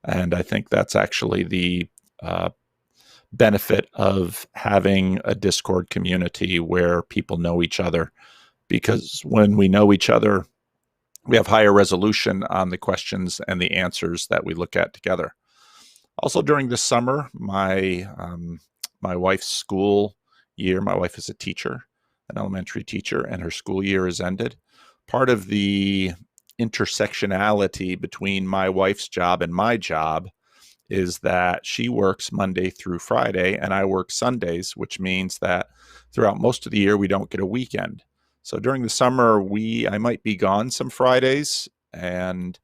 And I think that's actually the benefit of having a Discord community where people know each other, because when we know each other, we have higher resolution on the questions and the answers that we look at together. Also, during the summer, my wife's school year, my wife is a teacher, an elementary teacher, and her school year is ended. Part of the intersectionality between my wife's job and my job is that she works Monday through Friday and I work Sundays, which means that throughout most of the year, we don't get a weekend. So during the summer, I might be gone some Fridays, and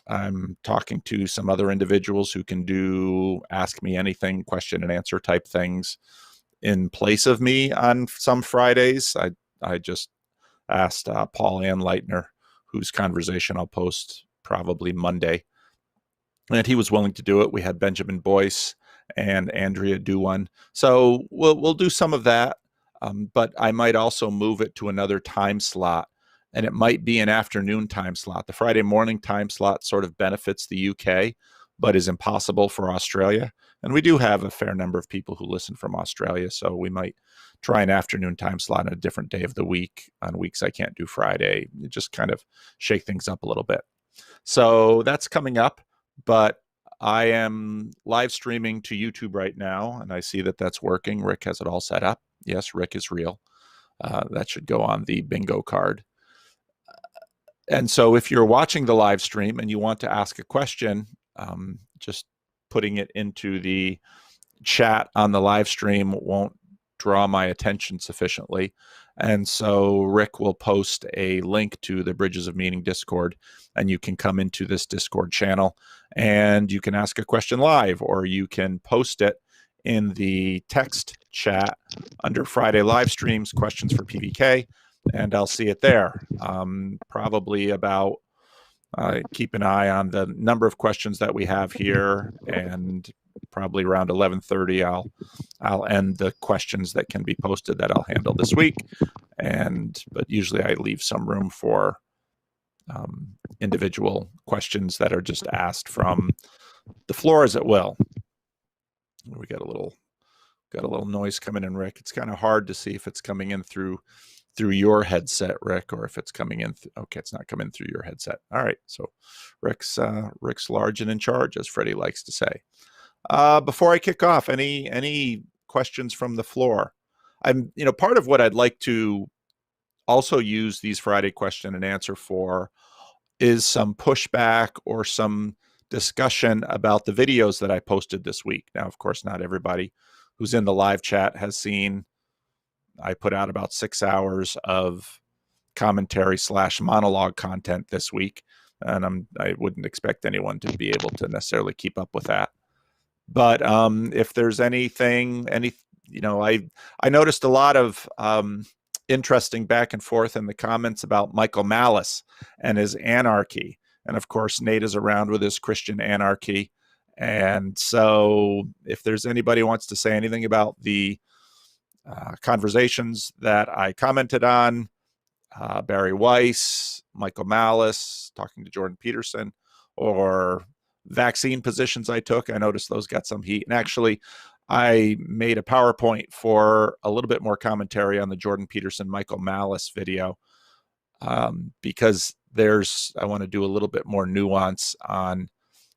I'm talking to some other individuals who can do ask me anything, question and answer type things in place of me on some Fridays. I just asked Paul Anleitner, whose conversation I'll post probably Monday, and he was willing to do it. We had Benjamin Boyce and Andrea do one. So we'll do some of that, but I might also move it to another time slot, and it might be an afternoon time slot. The Friday morning time slot sort of benefits the UK, but is impossible for Australia. And we do have a fair number of people who listen from Australia, so we might try an afternoon time slot on a different day of the week on weeks I can't do Friday. Just kind of shake things up a little bit. So that's coming up. But I am live streaming to YouTube right now, and I see that that's working. Rick has it all set up. Yes, Rick is real. That should go on the bingo card. And so if you're watching the live stream and you want to ask a question, just putting it into the chat on the live stream won't draw my attention sufficiently. And so Rick will post a link to the Bridges of Meaning Discord, and you can come into this Discord channel and you can ask a question live, or you can post it in the text chat under Friday live streams, questions for PVK, and I'll see it there. Probably about, keep an eye on the number of questions that we have here, and probably around 11:30, I'll end the questions that can be posted that I'll handle this week. But usually I leave some room for individual questions that are just asked from the floor as it will. We got a little noise coming in, Rick. It's kind of hard to see if it's coming in through your headset, Rick, or if it's coming in. Okay, it's not coming through your headset. All right, so Rick's large and in charge, as Freddie likes to say. Before I kick off, any questions from the floor? Part of what I'd like to also use these Friday question and answer for is some pushback or some discussion about the videos that I posted this week. Now, of course, not everybody who's in the live chat has seen. I put out about 6 hours of commentary / monologue content this week, and I wouldn't expect anyone to be able to necessarily keep up with that. But if there's anything, I noticed a lot of interesting back and forth in the comments about Michael Malice and his anarchy. And of course, Nate is around with his Christian anarchy. And so if there's anybody who wants to say anything about the conversations that I commented on, Barry Weiss, Michael Malice, talking to Jordan Peterson, or vaccine positions I took, I noticed those got some heat. And actually, I made a PowerPoint for a little bit more commentary on the Jordan Peterson, Michael Malice video, because I want to do a little bit more nuance on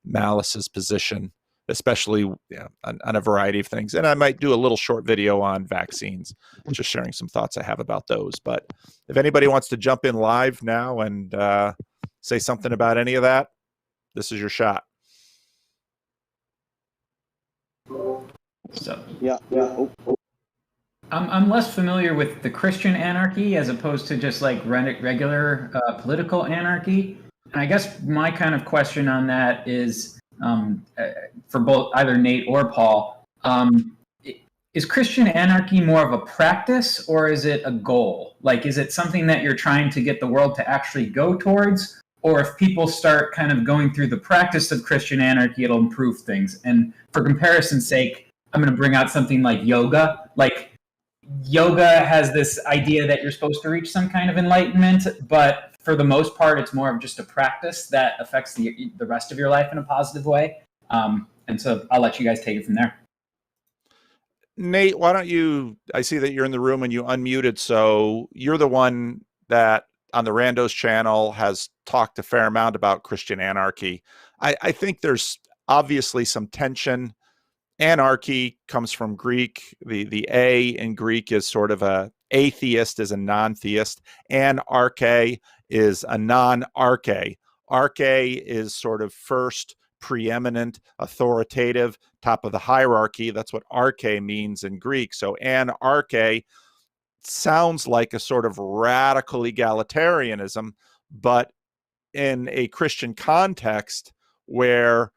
Malice's position, especially on a variety of things. And I might do a little short video on vaccines, just sharing some thoughts I have about those. But if anybody wants to jump in live now and say something about any of that, this is your shot. So yeah. I'm less familiar with the Christian anarchy as opposed to just like regular political anarchy. And I guess my kind of question on that is for both either Nate or Paul, is Christian anarchy more of a practice or is it a goal? Like, is it something that you're trying to get the world to actually go towards? Or if people start kind of going through the practice of Christian anarchy, it'll improve things. And for comparison's sake, I'm going to bring out something like yoga. Like, yoga has this idea that you're supposed to reach some kind of enlightenment, but for the most part, it's more of just a practice that affects the rest of your life in a positive way. And so I'll let you guys take it from there. Nate, why don't you, I see that you're in the room and you unmuted, so you're the one that on the Randos channel has talked a fair amount about Christian anarchy. I think there's obviously some tension. Anarchy comes from Greek. The A in Greek is sort of a atheist, is a non-theist. Anarche is a non-arche. Arche is sort of first, preeminent, authoritative, top of the hierarchy. That's what arche means in Greek. So anarche sounds like a sort of radical egalitarianism, but in a Christian context where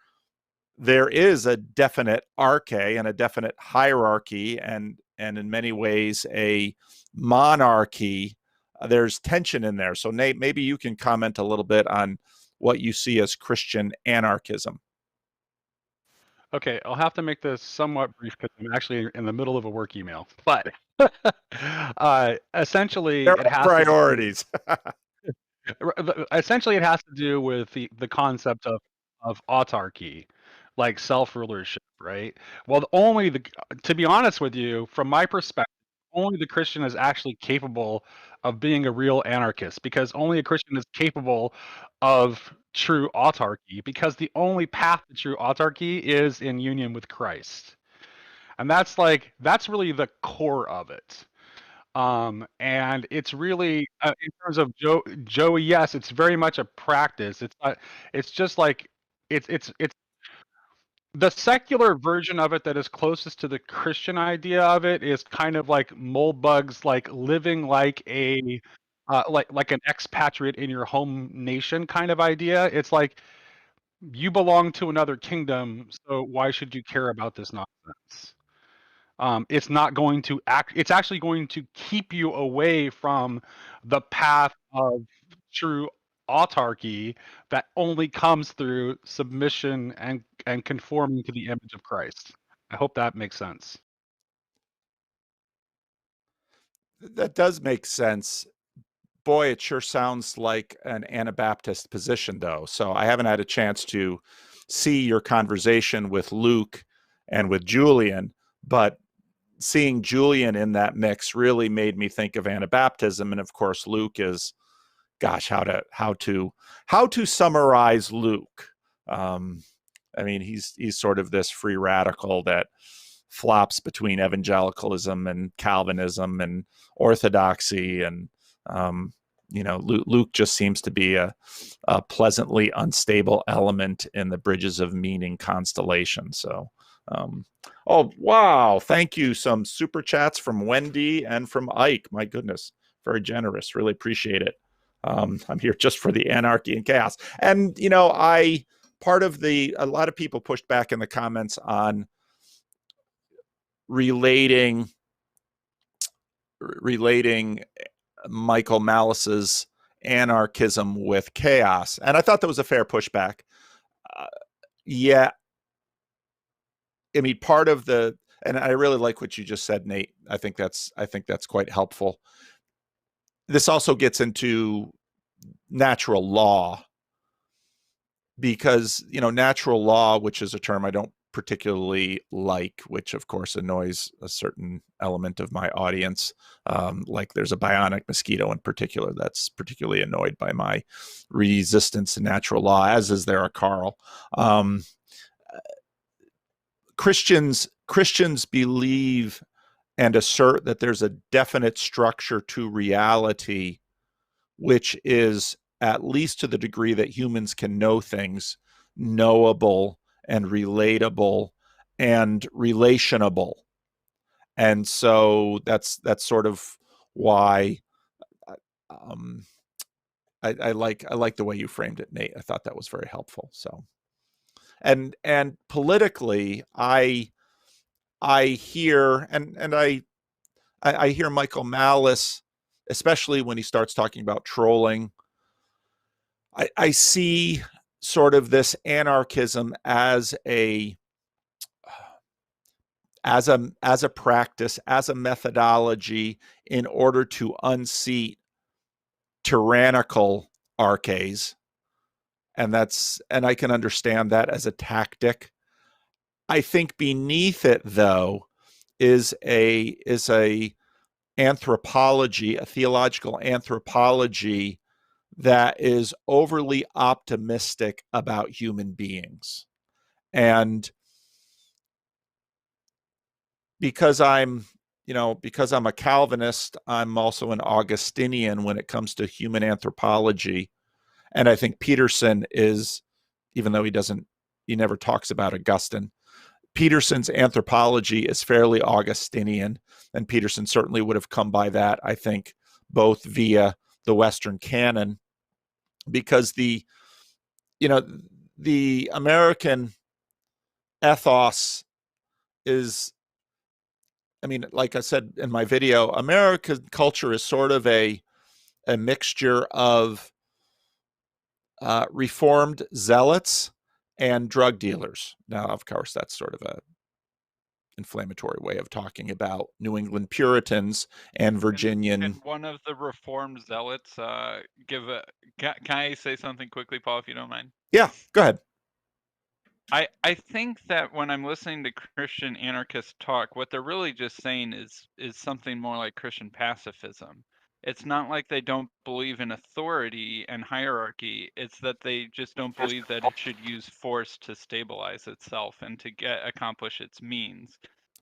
there is a definite arche and a definite hierarchy and in many ways a monarchy, there's tension in there. So Nate, maybe you can comment a little bit on what you see as Christian anarchism. Okay, I'll have to make this somewhat brief because I'm actually in the middle of a work email. But essentially, There it are has priorities. essentially it has to do with the concept of autarky, like self-rulership, right? Well, to be honest with you, from my perspective, only the Christian is actually capable of being a real anarchist, because only a Christian is capable of true autarky, because the only path to true autarky is in union with Christ. And that's really the core of it. And it's really in terms of Joey, yes, it's very much a practice. It's just like it's the secular version of it that is closest to the Christian idea of it is kind of like Moldbug's, like living like a like an expatriate in your home nation kind of idea. It's like you belong to another kingdom, so why should you care about this nonsense? It's not going to it's actually going to keep you away from the path of true autarky that only comes through submission and conforming to the image of Christ. I hope that makes sense. That does make sense. Boy, it sure sounds like an Anabaptist position, though. So I haven't had a chance to see your conversation with Luke and with Julian, but seeing Julian in that mix really made me think of Anabaptism. And of course, Luke is, gosh, how to summarize Luke? I mean, he's sort of this free radical that flops between evangelicalism and Calvinism and orthodoxy, and Luke just seems to be a pleasantly unstable element in the Bridges of Meaning constellation. So, oh wow, thank you. Some super chats from Wendy and from Ike. My goodness, very generous. Really appreciate it. I'm here just for the anarchy and chaos. And a lot of people pushed back in the comments on relating Michael Malice's anarchism with chaos, and I thought that was a fair pushback. Yeah, I mean, part of the, and I really like what you just said, Nate. I think that's quite helpful. This also gets into natural law, because natural law, which is a term I don't particularly like, which of course annoys a certain element of my audience. Like there's a bionic mosquito in particular that's particularly annoyed by my resistance to natural law, as is there a Carl. Christians believe and assert that there's a definite structure to reality, which is, at least to the degree that humans can know things, knowable and relatable and relationable. And so that's sort of why I like the way you framed it, Nate. I thought that was very helpful. So, and politically, I hear and I hear Michael Malice, especially when he starts talking about trolling. I see sort of this anarchism as a practice, as a methodology in order to unseat tyrannical arches, and I can understand that as a tactic. I think beneath it, though, is a anthropology, a theological anthropology that is overly optimistic about human beings. And because I'm a Calvinist, I'm also an Augustinian when it comes to human anthropology. And I think Peterson is, even though he never talks about Augustine, Peterson's anthropology is fairly Augustinian, and Peterson certainly would have come by that, I think, both via the Western canon, because the American ethos is, I mean, like I said in my video, American culture is sort of a mixture of reformed zealots and drug dealers. Now, of course, that's sort of a inflammatory way of talking about New England Puritans and Virginian. And one of the reformed zealots, can I say something quickly, Paul, if you don't mind? Yeah, go ahead. I think that when I'm listening to Christian anarchists talk, what they're really just saying is something more like Christian pacifism. It's not like they don't believe in authority and hierarchy. It's that they just don't believe that it should use force to stabilize itself and to accomplish its means.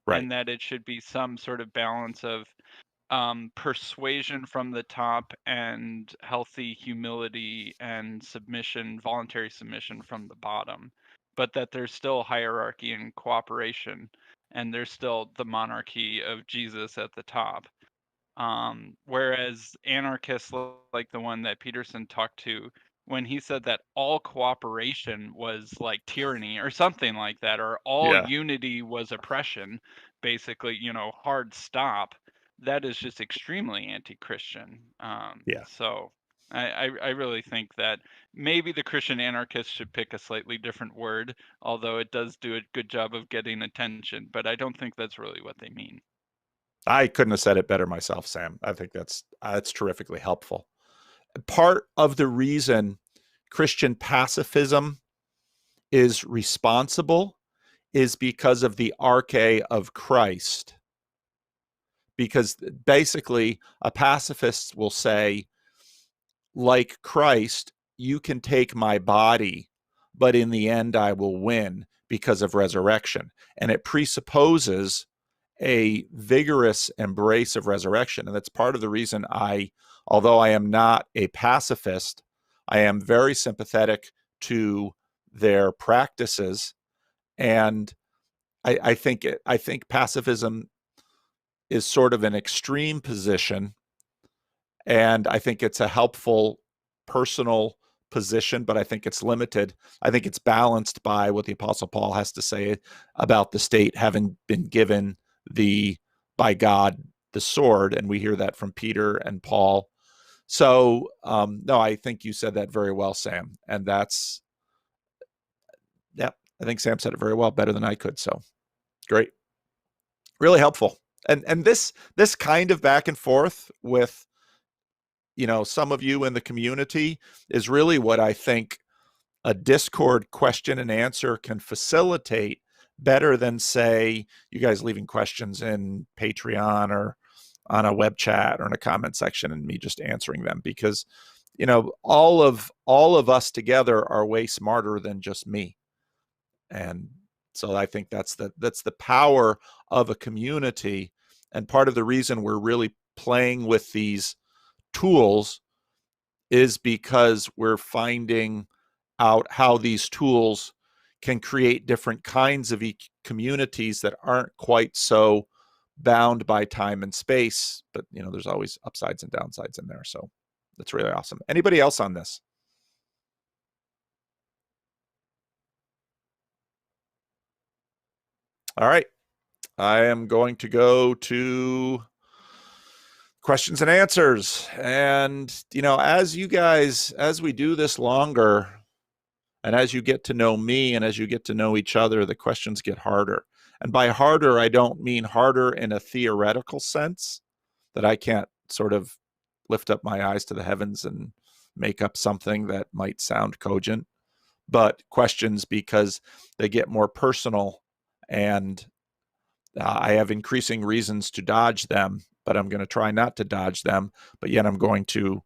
Right. And that it should be some sort of balance of persuasion from the top and healthy humility and submission, voluntary submission from the bottom, but that there's still hierarchy and cooperation, and there's still the monarchy of Jesus at the top. Whereas anarchists like the one that Peterson talked to, when he said that all cooperation was like tyranny or something like that, or all unity was oppression, basically, hard stop, that is just extremely anti-Christian. So I really think that maybe the Christian anarchists should pick a slightly different word, although it does do a good job of getting attention, but I don't think that's really what they mean. I couldn't have said it better myself, Sam. I think that's terrifically helpful. Part of the reason Christian pacifism is responsible is because of the arche of Christ. Because basically, a pacifist will say, like Christ, you can take my body, but in the end, I will win because of resurrection. And it presupposes a vigorous embrace of resurrection. And that's part of the reason although I am not a pacifist, I am very sympathetic to their practices. And I think pacifism is sort of an extreme position. And I think it's a helpful personal position, but I think it's limited. I think it's balanced by what the Apostle Paul has to say about the state having been given by God the sword, and we hear that from Peter and Paul. So no, I think you said that very well, Sam, and I think Sam said it very well, better than I could. So great, really helpful. And this kind of back and forth with some of you in the community is really what I think a Discord question and answer can facilitate better than, say, you guys leaving questions in Patreon or on a web chat or in a comment section and me just answering them, because all of us together are way smarter than just me. And so I think that's the power of a community, and part of the reason we're really playing with these tools is because we're finding out how these tools can create different kinds of communities that aren't quite so bound by time and space, but there's always upsides and downsides in there. So that's really awesome. Anybody else on this? All right, I am going to go to questions and answers. And as we do this longer, and as you get to know me and as you get to know each other, the questions get harder. And by harder, I don't mean harder in a theoretical sense, that I can't sort of lift up my eyes to the heavens and make up something that might sound cogent, but questions because they get more personal, and I have increasing reasons to dodge them, but I'm going to try not to dodge them, but yet I'm going to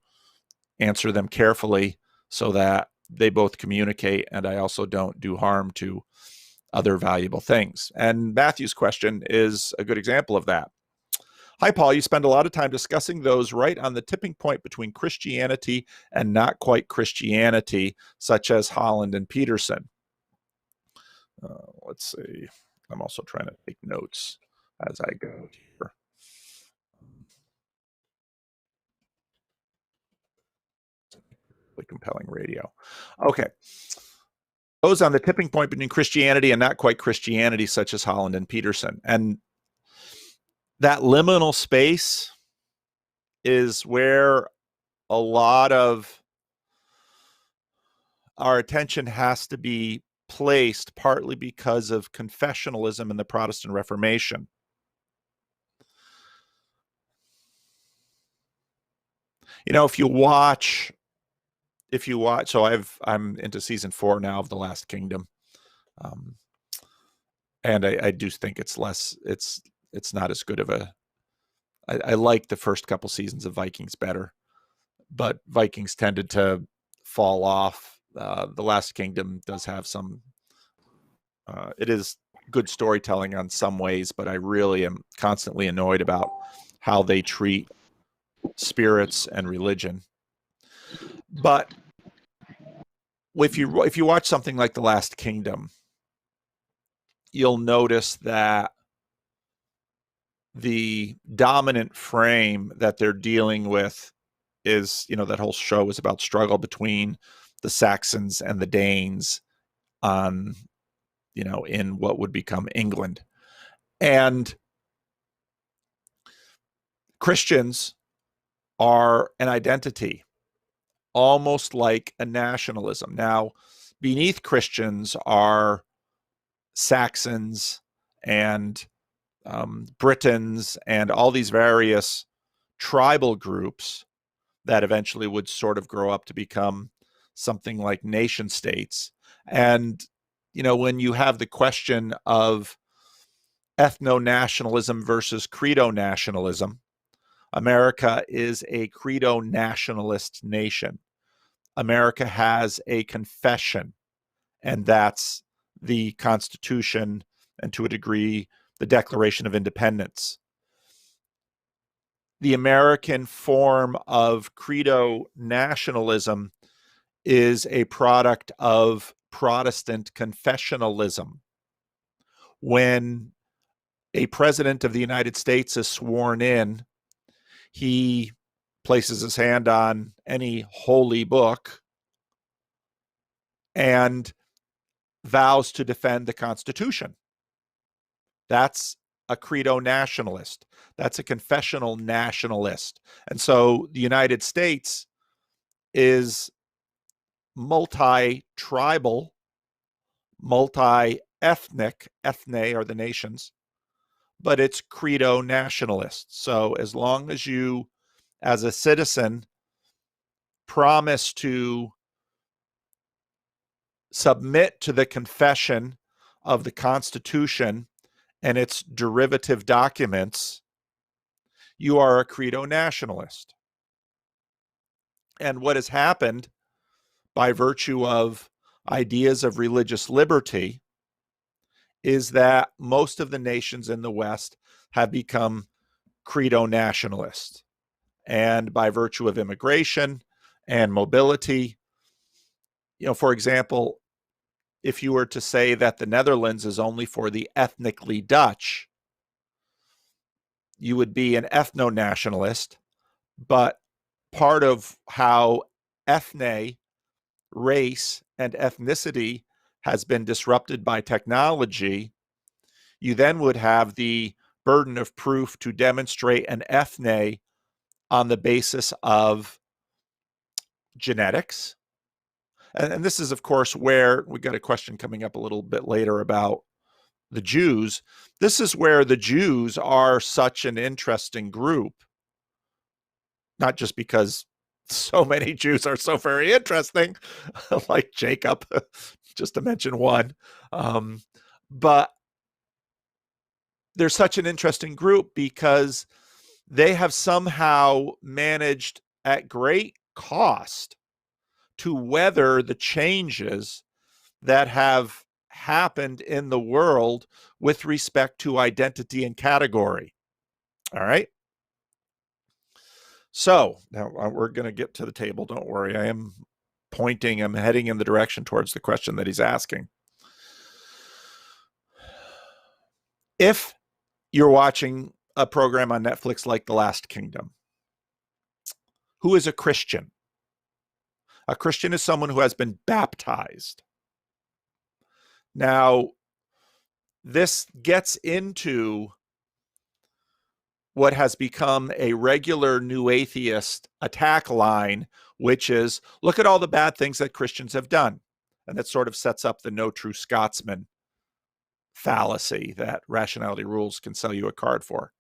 answer them carefully so that they both communicate and I also don't do harm to other valuable things. And Matthew's question is a good example of that. Hi, Paul. You spend a lot of time discussing those right on the tipping point between Christianity and not quite Christianity, such as Holland and Peterson. Let's see. I'm also trying to take notes as I go here. Compelling radio. Okay. Those on the tipping point between Christianity and not quite Christianity, such as Holland and Peterson. And that liminal space is where a lot of our attention has to be placed, partly because of confessionalism in the Protestant Reformation. You know, if you watch, so I'm into season 4 now of The Last Kingdom, and I do think it's not as good of a. I like the first couple seasons of Vikings better, but Vikings tended to fall off. The Last Kingdom does have some. It is good storytelling on some ways, but I really am constantly annoyed about how they treat spirits and religion. But if you watch something like The Last Kingdom, you'll notice that the dominant frame that they're dealing with is, that whole show is about struggle between the Saxons and the Danes on, in what would become England. And Christians are an identity, almost like a nationalism. Now, beneath Christians are Saxons and Britons and all these various tribal groups that eventually would sort of grow up to become something like nation states. And, when you have the question of ethno-nationalism versus credo-nationalism, America is a credo-nationalist nation. America has a confession, and that's the Constitution and, to a degree, the Declaration of Independence. The American form of credo nationalism is a product of Protestant confessionalism. When a president of the United States is sworn in, he places his hand on any holy book and vows to defend the Constitution. That's a credo nationalist. That's a confessional nationalist. And so the United States is multi-tribal, multi-ethnic, ethne are the nations, but it's credo nationalist. So as long as you, as a citizen, promise to submit to the confession of the Constitution and its derivative documents, you are a credo nationalist. And what has happened by virtue of ideas of religious liberty is that most of the nations in the West have become credo nationalists. And by virtue of immigration and mobility, for example, if you were to say that the Netherlands is only for the ethnically Dutch, you would be an ethno-nationalist, but part of how ethne, race, and ethnicity has been disrupted by technology, you then would have the burden of proof to demonstrate an ethne on the basis of genetics. And this is, of course, where we got a question coming up a little bit later about the Jews. This is where the Jews are such an interesting group, not just because so many Jews are so very interesting, like Jacob, just to mention one. But they're such an interesting group because they have somehow managed at great cost to weather the changes that have happened in the world with respect to identity and category. All right. So now we're going to get to the table. Don't worry. I'm heading in the direction towards the question that he's asking. If you're watching a program on Netflix like The Last Kingdom, who is a Christian? A Christian is someone who has been baptized. Now, this gets into what has become a regular new atheist attack line, which is, look at all the bad things that Christians have done. And that sort of sets up the no true Scotsman fallacy that rationality rules can sell you a card for.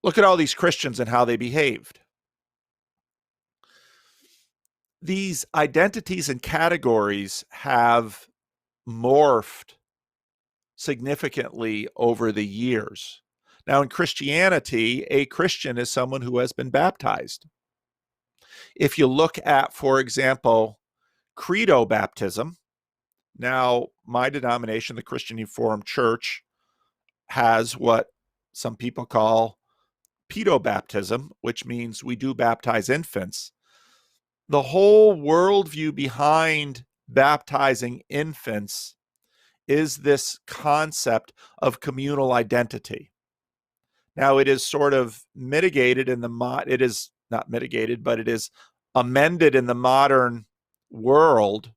Look at all these Christians and how they behaved. These identities and categories have morphed significantly over the years. Now, in Christianity, a Christian is someone who has been baptized. If you look at, for example, credo baptism, now my denomination, the Christian Reformed Church, has what some people call pedo baptism, which means we do baptize infants. The whole worldview behind baptizing infants is this concept of communal identity. Now, it is sort of mitigated in it is not mitigated, but it is amended in the modern world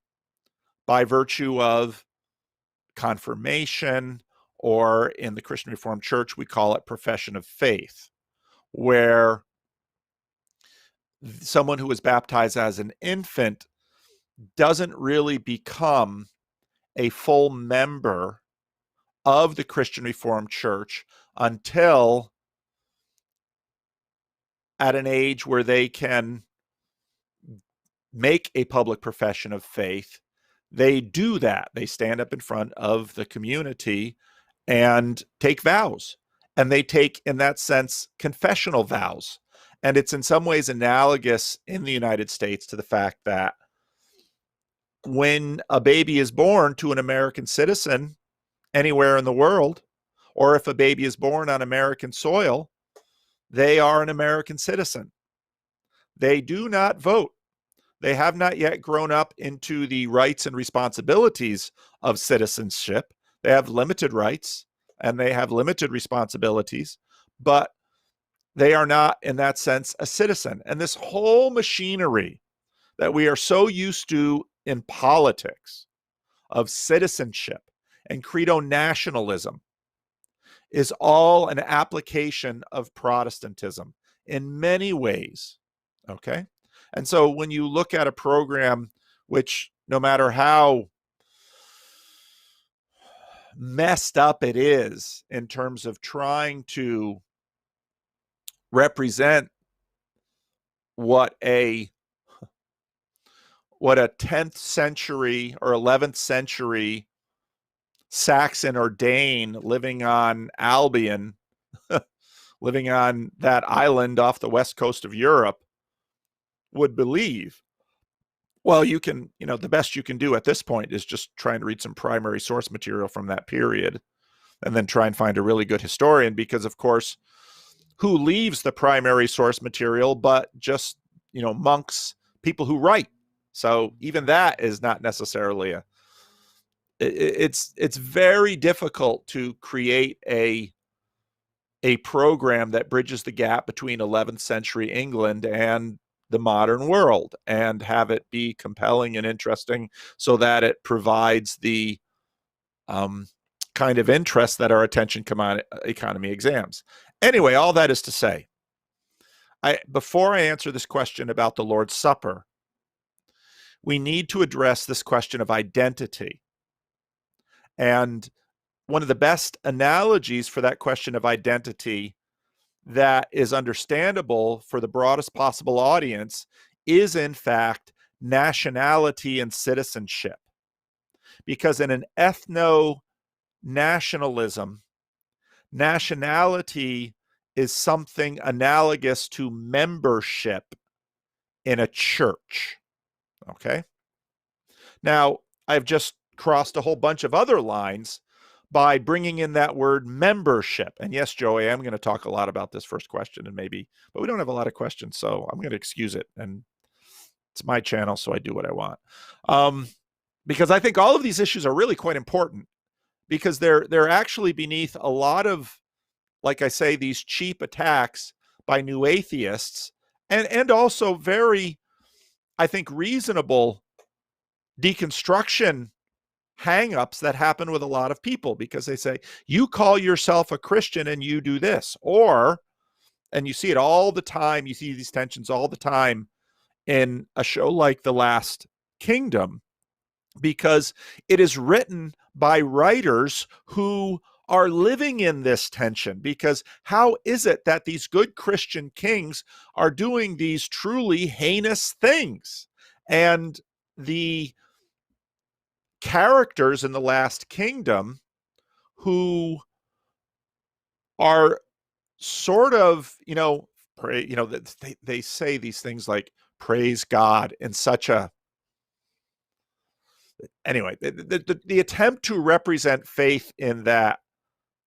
by virtue of confirmation, or in the Christian Reformed Church, we call it profession of faith, where someone who was baptized as an infant doesn't really become a full member of the Christian Reformed Church until at an age where they can make a public profession of faith. They do that. They stand up in front of the community and take vows. And they take, in that sense, confessional vows. And it's in some ways analogous in the United States to the fact that when a baby is born to an American citizen anywhere in the world, or if a baby is born on American soil, they are an American citizen. They do not vote. They have not yet grown up into the rights and responsibilities of citizenship. They have limited rights and they have limited responsibilities, but they are not, in that sense, a citizen. And this whole machinery that we are so used to in politics of citizenship and credo nationalism is all an application of Protestantism in many ways. Okay? And so when you look at a program which, no matter how messed up it is in terms of trying to represent what a 10th century or 11th century Saxon or Dane living on Albion, living on that island off the west coast of Europe, would believe. Well, you can, the best you can do at this point is just trying to read some primary source material from that period and then try and find a really good historian, because, of course, who leaves the primary source material but just, monks, people who write. So even that is not necessarily it's very difficult to create a program that bridges the gap between 11th century England and the modern world and have it be compelling and interesting so that it provides the kind of interest that our attention economy exams. Anyway, all that is to say, before I answer this question about the Lord's Supper, we need to address this question of identity. And one of the best analogies for that question of identity that is understandable for the broadest possible audience is, in fact, nationality and citizenship. Because in an ethno-nationalism, nationality is something analogous to membership in a church. Okay? Now, I've just crossed a whole bunch of other lines by bringing in that word membership. And yes, Joey, I'm going to talk a lot about this first question but we don't have a lot of questions, so I'm going to excuse it. And it's my channel, so I do what I want. Because I think all of these issues are really quite important, because they're actually beneath a lot of, like I say, these cheap attacks by new atheists, and also very, I think, reasonable deconstruction hang-ups that happen with a lot of people, because they say, you call yourself a Christian and you do this, and you see it all the time, you see these tensions all the time in a show like The Last Kingdom, because it is written by writers who are living in this tension. Because how is it that these good Christian kings are doing these truly heinous things? And the characters in The Last Kingdom who are sort of, they say these things like praise God in such a, anyway, the attempt to represent faith in that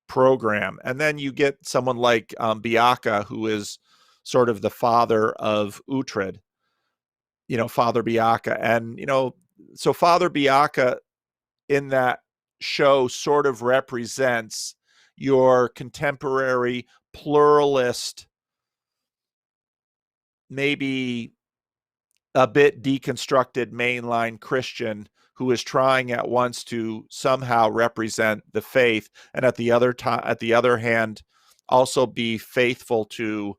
program. And then you get someone like Biaka, who is sort of the father of Uhtred, Father Biaka. And, so Father Biaka in that show sort of represents your contemporary pluralist, maybe a bit deconstructed mainline Christian who is trying at once to somehow represent the faith, and at the other hand also be faithful to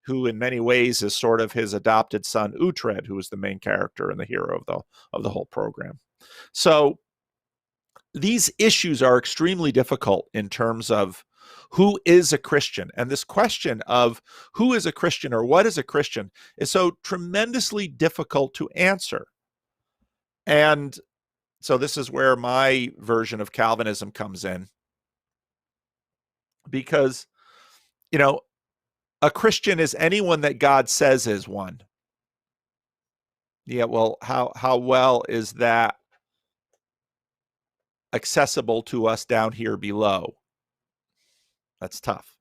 who in many ways is sort of his adopted son Uhtred, who is the main character and the hero of the whole program. So these issues are extremely difficult in terms of who is a Christian. And this question of who is a Christian or what is a Christian is so tremendously difficult to answer. And so this is where my version of Calvinism comes in. Because, a Christian is anyone that God says is one. Yeah, well, how well is that accessible to us down here below? That's tough.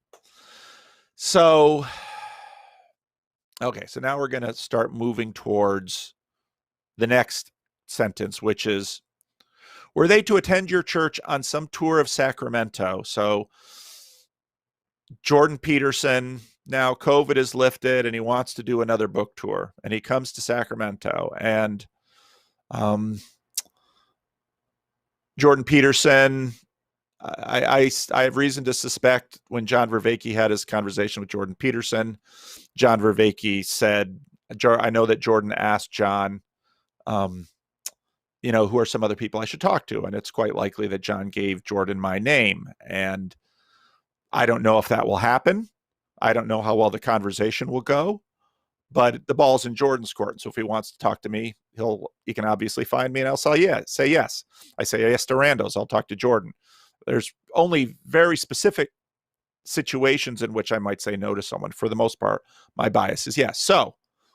So, okay, so now we're going to start moving towards the next sentence, which is, were they to attend your church on some tour of Sacramento? So Jordan Peterson, now COVID is lifted and he wants to do another book tour, and he comes to Sacramento, and Jordan Peterson, I have reason to suspect when John Vervaeke had his conversation with Jordan Peterson, John Vervaeke said, I know that Jordan asked John, who are some other people I should talk to? And it's quite likely that John gave Jordan my name. And I don't know if that will happen. I don't know how well the conversation will go, but the ball's in Jordan's court. So if he wants to talk to me, he can obviously find me and I'll say yes. I say yes to randos. I'll talk to Jordan. There's only very specific situations in which I might say no to someone. For the most part, my bias is yes. So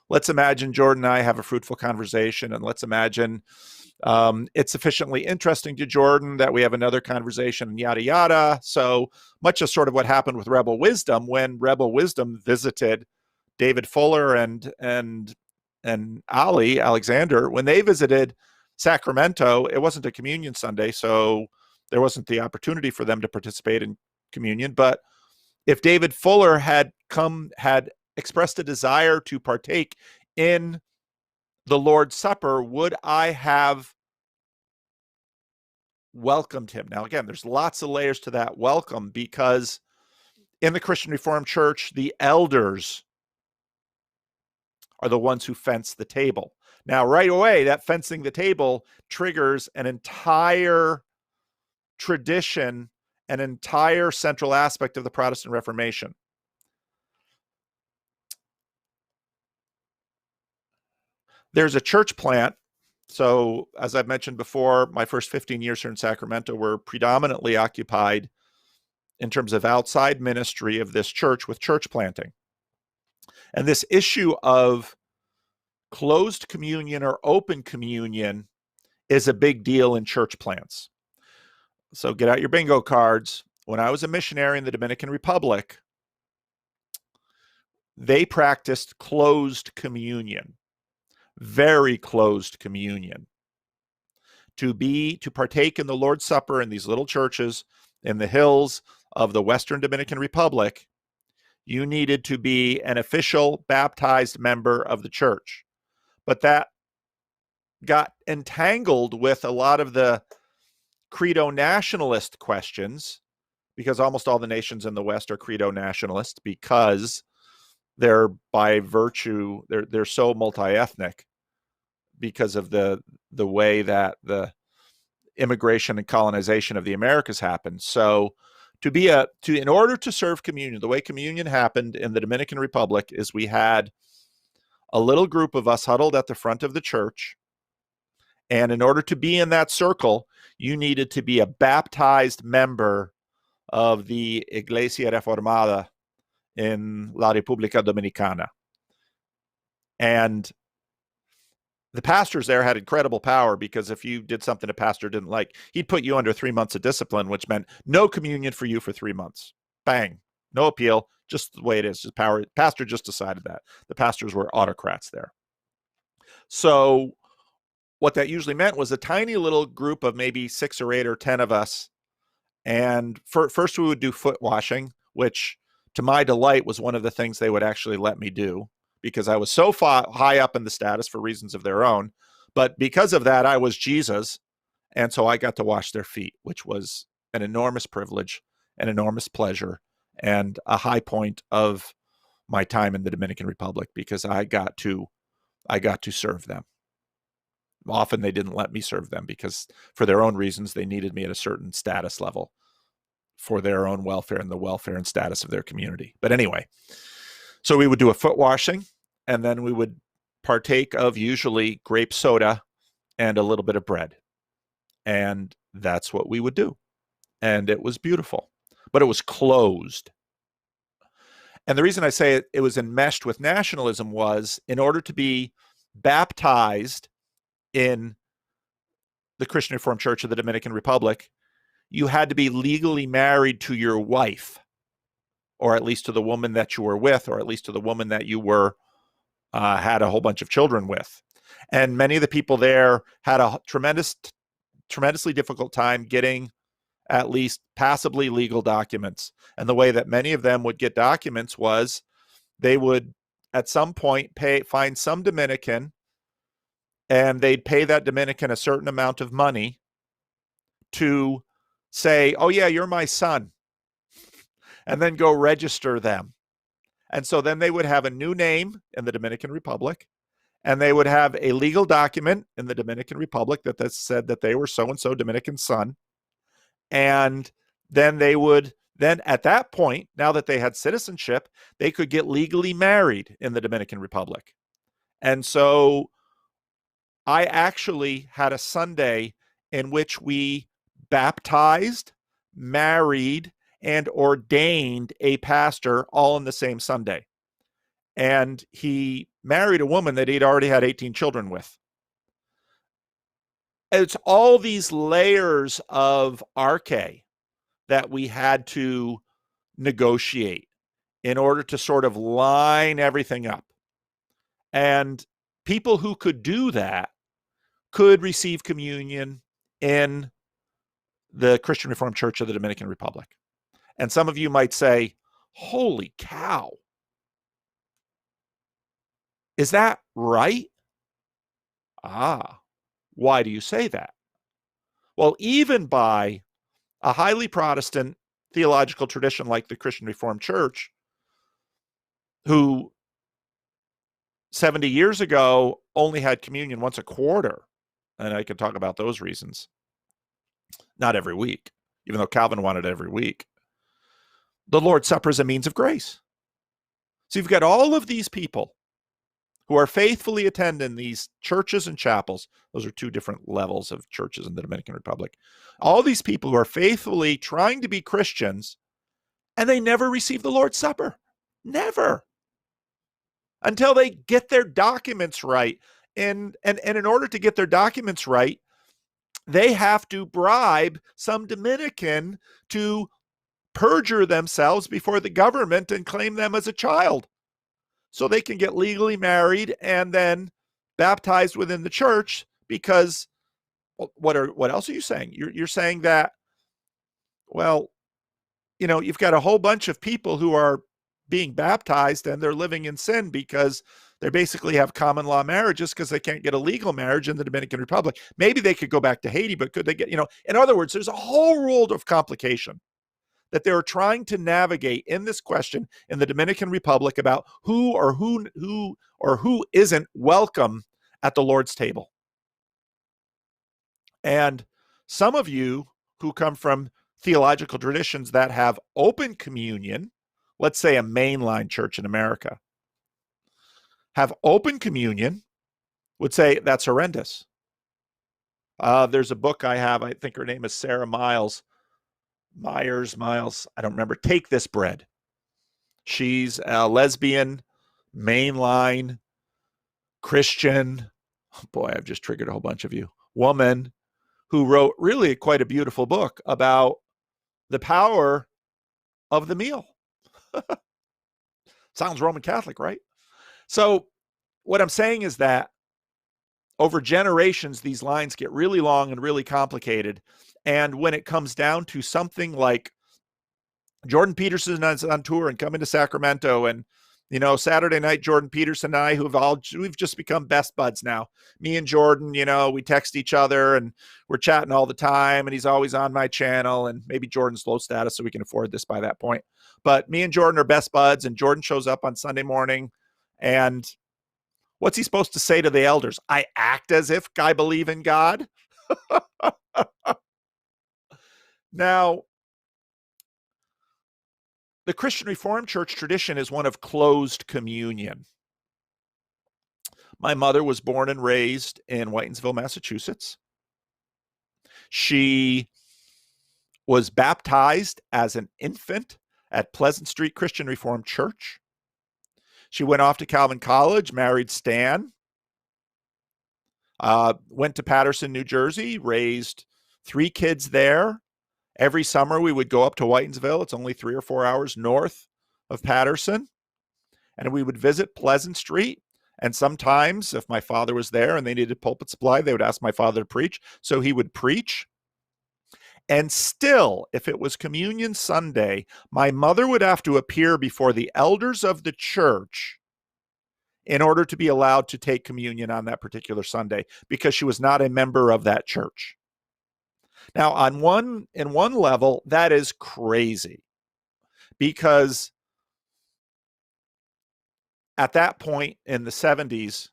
let's imagine Jordan and I have a fruitful conversation, and let's imagine it's sufficiently interesting to Jordan that we have another conversation, and yada, yada. So much of sort of what happened with Rebel Wisdom, when Rebel Wisdom visited David Fuller and Ali Alexander, when they visited Sacramento, it wasn't a communion Sunday, so there wasn't the opportunity for them to participate in communion. But if David Fuller had expressed a desire to partake in the Lord's Supper, would I have welcomed him? Now, again, there's lots of layers to that welcome, because in the Christian Reformed Church, the elders are the ones who fence the table. Now, right away, that fencing the table triggers an entire tradition, an entire central aspect of the Protestant Reformation. There's a church plant. So as I've mentioned before, my first 15 years here in Sacramento were predominantly occupied in terms of outside ministry of this church with church planting. And this issue of closed communion or open communion is a big deal in church plants. So get out your bingo cards. When I was a missionary in the Dominican Republic, they practiced closed communion, very closed communion. To partake in the Lord's Supper in these little churches in the hills of the Western Dominican Republic, you needed to be an official baptized member of the church. But that got entangled with a lot of the credo nationalist questions, because almost all the nations in the West are credo nationalists, because they're by virtue, they're so multi-ethnic because of the way that the immigration and colonization of the Americas happened. So in order to serve communion, the way communion happened in the Dominican Republic is we had a little group of us huddled at the front of the church. And in order to be in that circle, you needed to be a baptized member of the Iglesia Reformada in La República Dominicana. And the pastors there had incredible power, because if you did something a pastor didn't like, he'd put you under 3 months of discipline, which meant no communion for you for 3 months. Bang. No appeal. Just the way it is. Just power. Pastor just decided that. The pastors were autocrats there. So what that usually meant was a tiny little group of maybe 6 or 8 or 10 of us. And first we would do foot washing, which to my delight was one of the things they would actually let me do, because I was so high up in the status for reasons of their own. But because of that, I was Jesus. And so I got to wash their feet, which was an enormous privilege, an enormous pleasure, and a high point of my time in the Dominican Republic, because I got to serve them. Often they didn't let me serve them because for their own reasons, they needed me at a certain status level for their own welfare and the welfare and status of their community. But anyway, so we would do a foot washing, and then we would partake of usually grape soda and a little bit of bread. And that's what we would do. And it was beautiful, but it was closed. And the reason I say it was enmeshed with nationalism was, in order to be baptized in the Christian Reformed Church of the Dominican Republic, you had to be legally married to your wife, or at least to the woman that you were with, or at least to the woman that you were had a whole bunch of children with. And many of the people there had a tremendously difficult time getting at least passably legal documents. And the way that many of them would get documents was they would at some point find some Dominican, and they'd pay that Dominican a certain amount of money to say, oh yeah, you're my son, and then go register them. And so then they would have a new name in the Dominican Republic, and they would have a legal document in the Dominican Republic that said that they were so-and-so Dominican son. And then at that point, now that they had citizenship, they could get legally married in the Dominican Republic. And so I actually had a Sunday in which we baptized, married, and ordained a pastor all in the same Sunday. And he married a woman that he'd already had 18 children with. It's all these layers of arche that we had to negotiate in order to sort of line everything up. And people who could do that could receive communion in the Christian Reformed Church of the Dominican Republic. And some of you might say, holy cow, is that right? Why do you say that? Well, even by a highly Protestant theological tradition like the Christian Reformed Church, who 70 years ago only had communion once a quarter, and I could talk about those reasons, not every week, even though Calvin wanted it every week. The Lord's Supper is a means of grace. So you've got all of these people who are faithfully attending these churches and chapels. Those are two different levels of churches in the Dominican Republic. All these people who are faithfully trying to be Christians, and they never receive the Lord's Supper. Never. Until they get their documents right. And in order to get their documents right, they have to bribe some Dominican to perjure themselves before the government and claim them as a child, so they can get legally married and then baptized within the church. Because what else are you saying? You're saying that, well, you've got a whole bunch of people who are being baptized and they're living in sin because they basically have common law marriages because they can't get a legal marriage in the Dominican Republic. Maybe they could go back to Haiti, but could they get, in other words, there's a whole world of complication that they're trying to navigate in this question in the Dominican Republic about who isn't welcome at the Lord's table. And some of you who come from theological traditions that have open communion, let's say a mainline church in America, have open communion, would say that's horrendous. There's a book I have, I think her name is Sarah Miles, I don't remember, Take This Bread. She's a lesbian, mainline, Christian, boy, I've just triggered a whole bunch of you, woman who wrote really quite a beautiful book about the power of the meal. Sounds Roman Catholic, right? So what I'm saying is that over generations, these lines get really long and really complicated. And when it comes down to something like Jordan Peterson is on tour and coming to Sacramento, and Saturday night, Jordan Peterson and I, we've just become best buds now. Me and Jordan, we text each other and we're chatting all the time, and he's always on my channel, and maybe Jordan's low status so we can afford this by that point. But me and Jordan are best buds, and Jordan shows up on Sunday morning, and what's he supposed to say to the elders? I act as if I believe in God. Now, the Christian Reformed Church tradition is one of closed communion. My mother was born and raised in Whitensville, Massachusetts. She was baptized as an infant at Pleasant Street Christian Reformed Church. She went off to Calvin College, married Stan, went to Paterson, New Jersey, raised 3 kids there. Every summer we would go up to Whitensville. It's only 3 or 4 hours north of Paterson. And we would visit Pleasant Street. And sometimes if my father was there and they needed pulpit supply, they would ask my father to preach. So he would preach. And still, if it was Communion Sunday, my mother would have to appear before the elders of the church in order to be allowed to take communion on that particular Sunday, because she was not a member of that church. Now, in one level, that is crazy, because at that point in the 70s,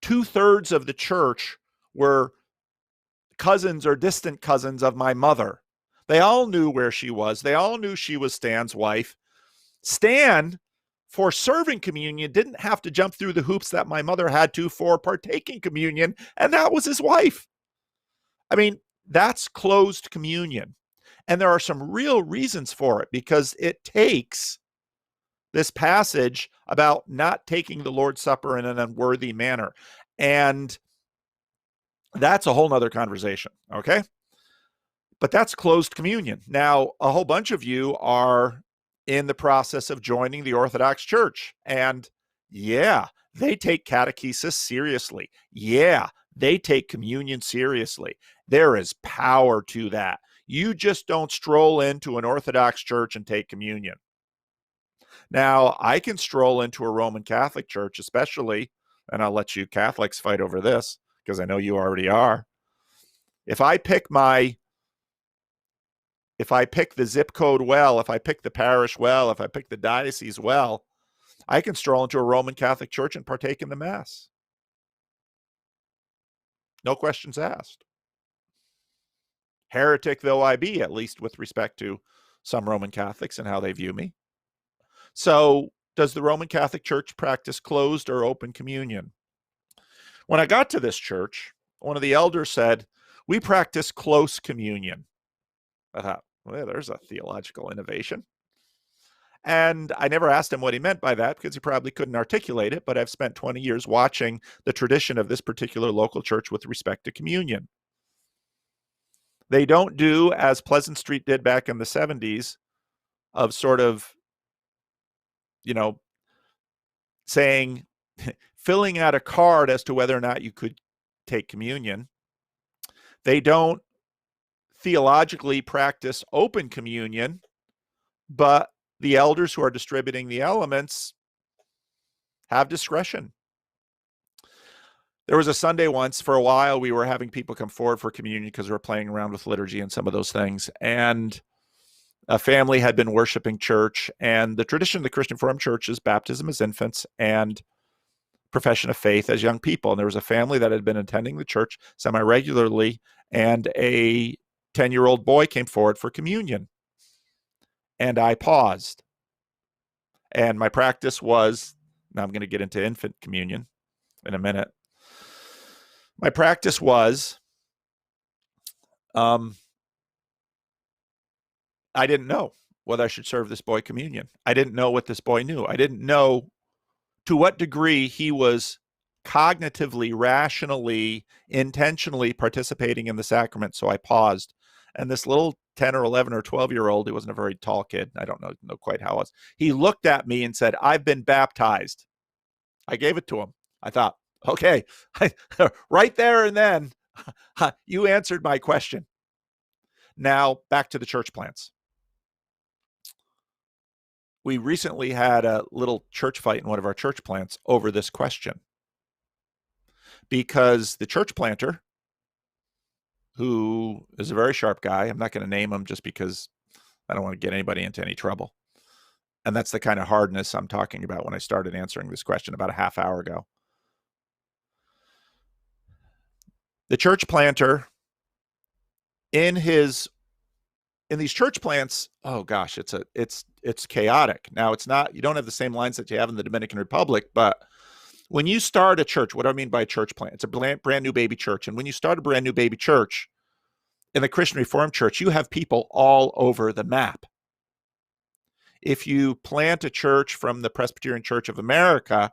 2/3 of the church were cousins or distant cousins of my mother. They all knew where she was. They all knew she was Stan's wife. Stan, for serving communion, didn't have to jump through the hoops that my mother had to for partaking communion, and that was his wife. I mean, that's closed communion. And there are some real reasons for it, because it takes this passage about not taking the Lord's Supper in an unworthy manner. And that's a whole nother conversation, okay? But that's closed communion. Now, a whole bunch of you are in the process of joining the Orthodox Church. And yeah, they take catechesis seriously. Yeah, they take communion seriously. There is power to that. You just don't stroll into an Orthodox church and take communion. Now, I can stroll into a Roman Catholic church, especially, and I'll let you Catholics fight over this, because I know you already are. If I pick the zip code well, if I pick the parish well, if I pick the diocese well, I can stroll into a Roman Catholic church and partake in the Mass. No questions asked. Heretic though I be, at least with respect to some Roman Catholics and how they view me. So does the Roman Catholic Church practice closed or open communion? When I got to this church, one of the elders said, we practice close communion. I thought, well, there's a theological innovation. And I never asked him what he meant by that because he probably couldn't articulate it, but I've spent 20 years watching the tradition of this particular local church with respect to communion. They don't do as Pleasant Street did back in the 70s of sort of, saying, filling out a card as to whether or not you could take communion. They don't theologically practice open communion, but the elders who are distributing the elements have discretion. There was a Sunday once, for a while, we were having people come forward for communion because we were playing around with liturgy and some of those things. And a family had been worshiping church, and the tradition of the Christian Reformed Church is baptism as infants and profession of faith as young people. And there was a family that had been attending the church semi-regularly, and a 10-year-old boy came forward for communion. And I paused. And my practice was, now I'm going to get into infant communion in a minute. My practice was, I didn't know whether I should serve this boy communion. I didn't know what this boy knew. I didn't know to what degree he was cognitively, rationally, intentionally participating in the sacrament. So I paused. And this little 10 or 11 or 12-year-old, he wasn't a very tall kid. I don't know quite how it was. He looked at me and said, I've been baptized. I gave it to him. I thought, okay, right there and then, you answered my question. Now, back to the church plants. We recently had a little church fight in one of our church plants over this question. Because the church planter, who is a very sharp guy, I'm not going to name him just because I don't want to get anybody into any trouble. And that's the kind of hardness I'm talking about when I started answering this question about a half hour ago. The church planter in these church plants, oh gosh, it's chaotic. Now it's not, you don't have the same lines that you have in the Dominican Republic, but when you start a church, what do I mean by a church plant? It's a brand new baby church. And when you start a brand new baby church in the Christian Reformed Church, you have people all over the map. If you plant a church from the Presbyterian Church of America,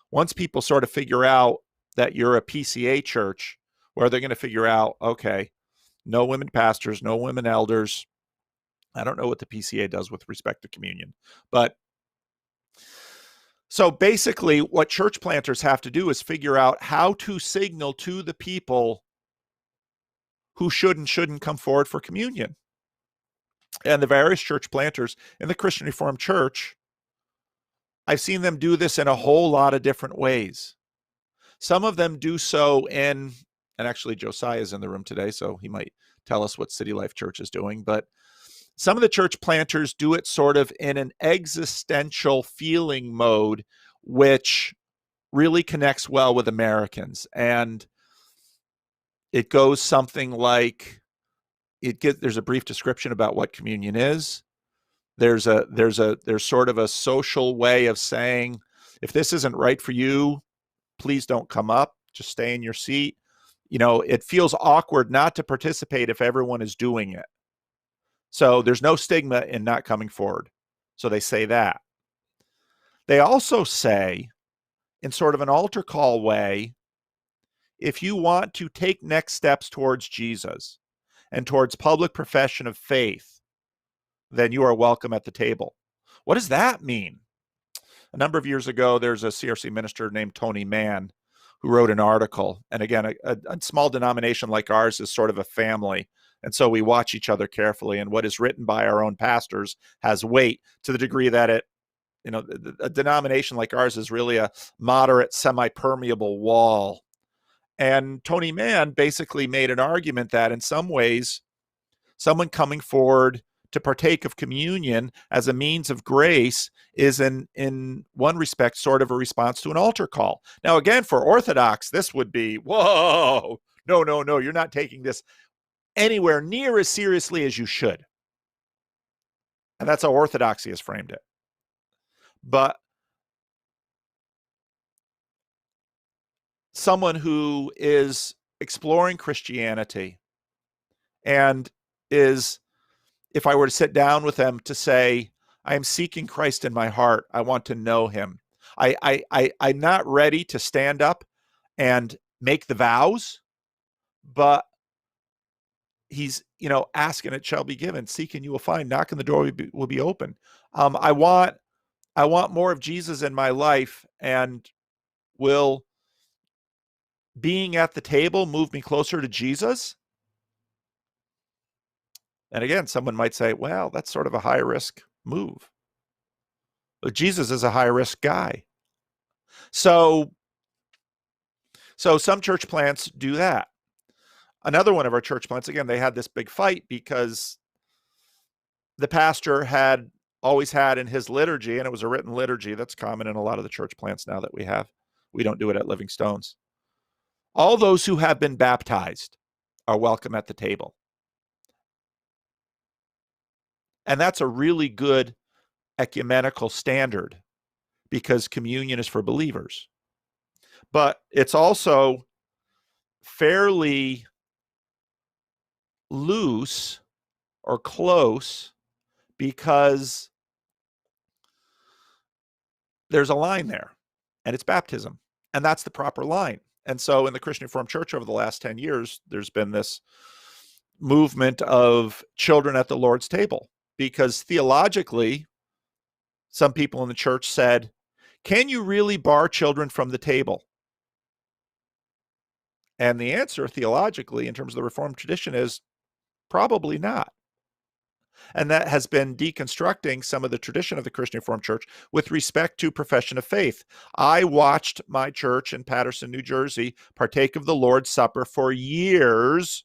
once people sort of figure out that you're a PCA church, where they're going to figure out, okay, no women pastors, no women elders. I don't know what the PCA does with respect to communion, but so basically what church planters have to do is figure out how to signal to the people who should and shouldn't come forward for communion. And the various church planters in the Christian Reformed Church, I've seen them do this in a whole lot of different ways. Some of them do so in, and actually Josiah is in the room today, so he might tell us what City Life Church is doing, but some of the church planters do it sort of in an existential feeling mode, which really connects well with Americans. And it goes something like, there's a brief description about what communion is. There's sort of a social way of saying, if this isn't right for you, please don't come up, just stay in your seat. It feels awkward not to participate if everyone is doing it. So there's no stigma in not coming forward. So they say that. They also say, in sort of an altar call way, if you want to take next steps towards Jesus and towards public profession of faith, then you are welcome at the table. What does that mean? A number of years ago, there's a CRC minister named Tony Mann who wrote an article. And again, a small denomination like ours is sort of a family. And so we watch each other carefully. And what is written by our own pastors has weight to the degree that a denomination like ours is really a moderate, semi-permeable wall. And Tony Mann basically made an argument that in some ways, someone coming forward to partake of communion as a means of grace is in one respect sort of a response to an altar call. Now, again, for Orthodox, this would be, whoa, no, you're not taking this anywhere near as seriously as you should. And that's how Orthodoxy has framed it. but someone who is exploring Christianity and is, if I were to sit down with them to say, I am seeking Christ in my heart, I want to know him. I'm not ready to stand up and make the vows, but he's, ask and it shall be given, seek and you will find, knock and the door will be open. I want more of Jesus in my life, and will being at the table move me closer to Jesus? And again, someone might say, well, that's sort of a high risk move. But Jesus is a high risk guy. So some church plants do that. Another one of our church plants, again, they had this big fight because the pastor had always had in his liturgy, and it was a written liturgy that's common in a lot of the church plants now that we have. We don't do it at Living Stones. All those who have been baptized are welcome at the table. And that's a really good ecumenical standard because communion is for believers. But it's also fairly loose or close because there's a line there, and it's baptism, and that's the proper line. And so in the Christian Reformed Church over the last 10 years, there's been this movement of children at the Lord's table, because theologically, some people in the church said, can you really bar children from the table? And the answer theologically, in terms of the Reformed tradition, is probably not. And that has been deconstructing some of the tradition of the Christian Reformed Church with respect to profession of faith. I watched my church in Peterson, New Jersey, partake of the Lord's Supper for years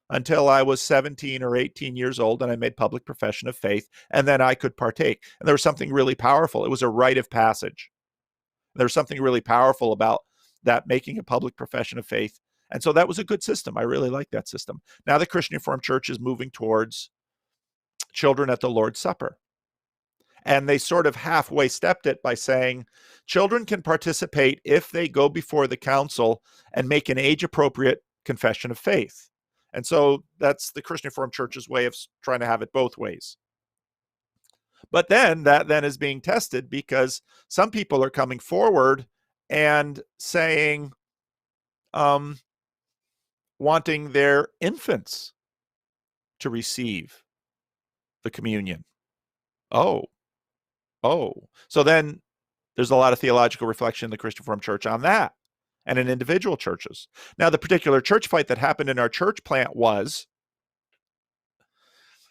until I was 17 or 18 years old, and I made public profession of faith, and then I could partake. And there was something really powerful. It was a rite of passage. There was something really powerful about that, making a public profession of faith. And so that was a good system. I really like that system. Now the Christian Reformed Church is moving towards children at the Lord's Supper. And they sort of halfway stepped it by saying children can participate if they go before the council and make an age-appropriate confession of faith. And so that's the Christian Reformed Church's way of trying to have it both ways. But then that is being tested because some people are coming forward and saying, wanting their infants to receive the communion. Oh. So then there's a lot of theological reflection in the Christian Reformed Church on that and in individual churches. Now, the particular church fight that happened in our church plant was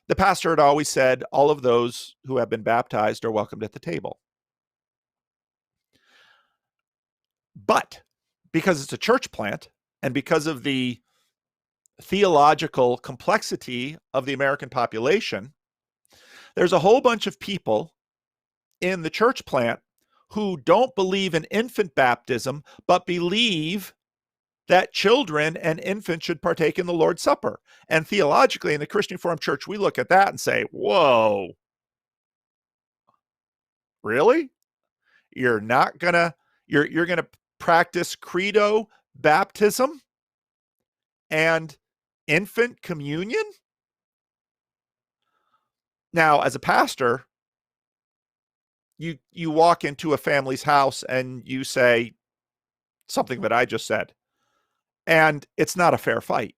the pastor had always said all of those who have been baptized are welcomed at the table. But because it's a church plant and because of the theological complexity of the American population, there's a whole bunch of people in the church plant who don't believe in infant baptism, but believe that children and infants should partake in the Lord's Supper. And theologically, in the Christian Reformed Church, we look at that and say, whoa, really? You're gonna practice credo baptism and infant communion? Now, as a pastor, you walk into a family's house and you say something that I just said, and it's not a fair fight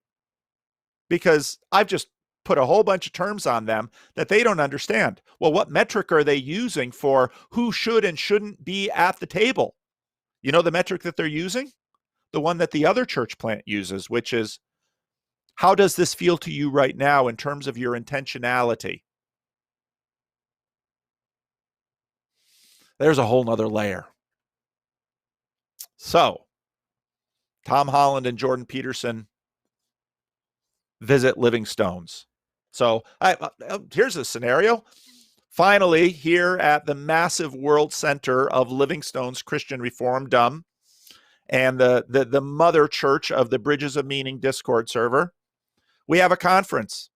because I've just put a whole bunch of terms on them that they don't understand. Well, what metric are they using for who should and shouldn't be at the table? You know the metric that they're using? The one that the other church plant uses, which is, how does this feel to you right now in terms of your intentionality? There's a whole nother layer. So, Tom Holland and Jordan Peterson visit Living Stones. So here's a scenario. Finally, here at the massive world center of Living Stones Christian Reformdom and the mother church of the Bridges of Meaning Discord server, we have a conference.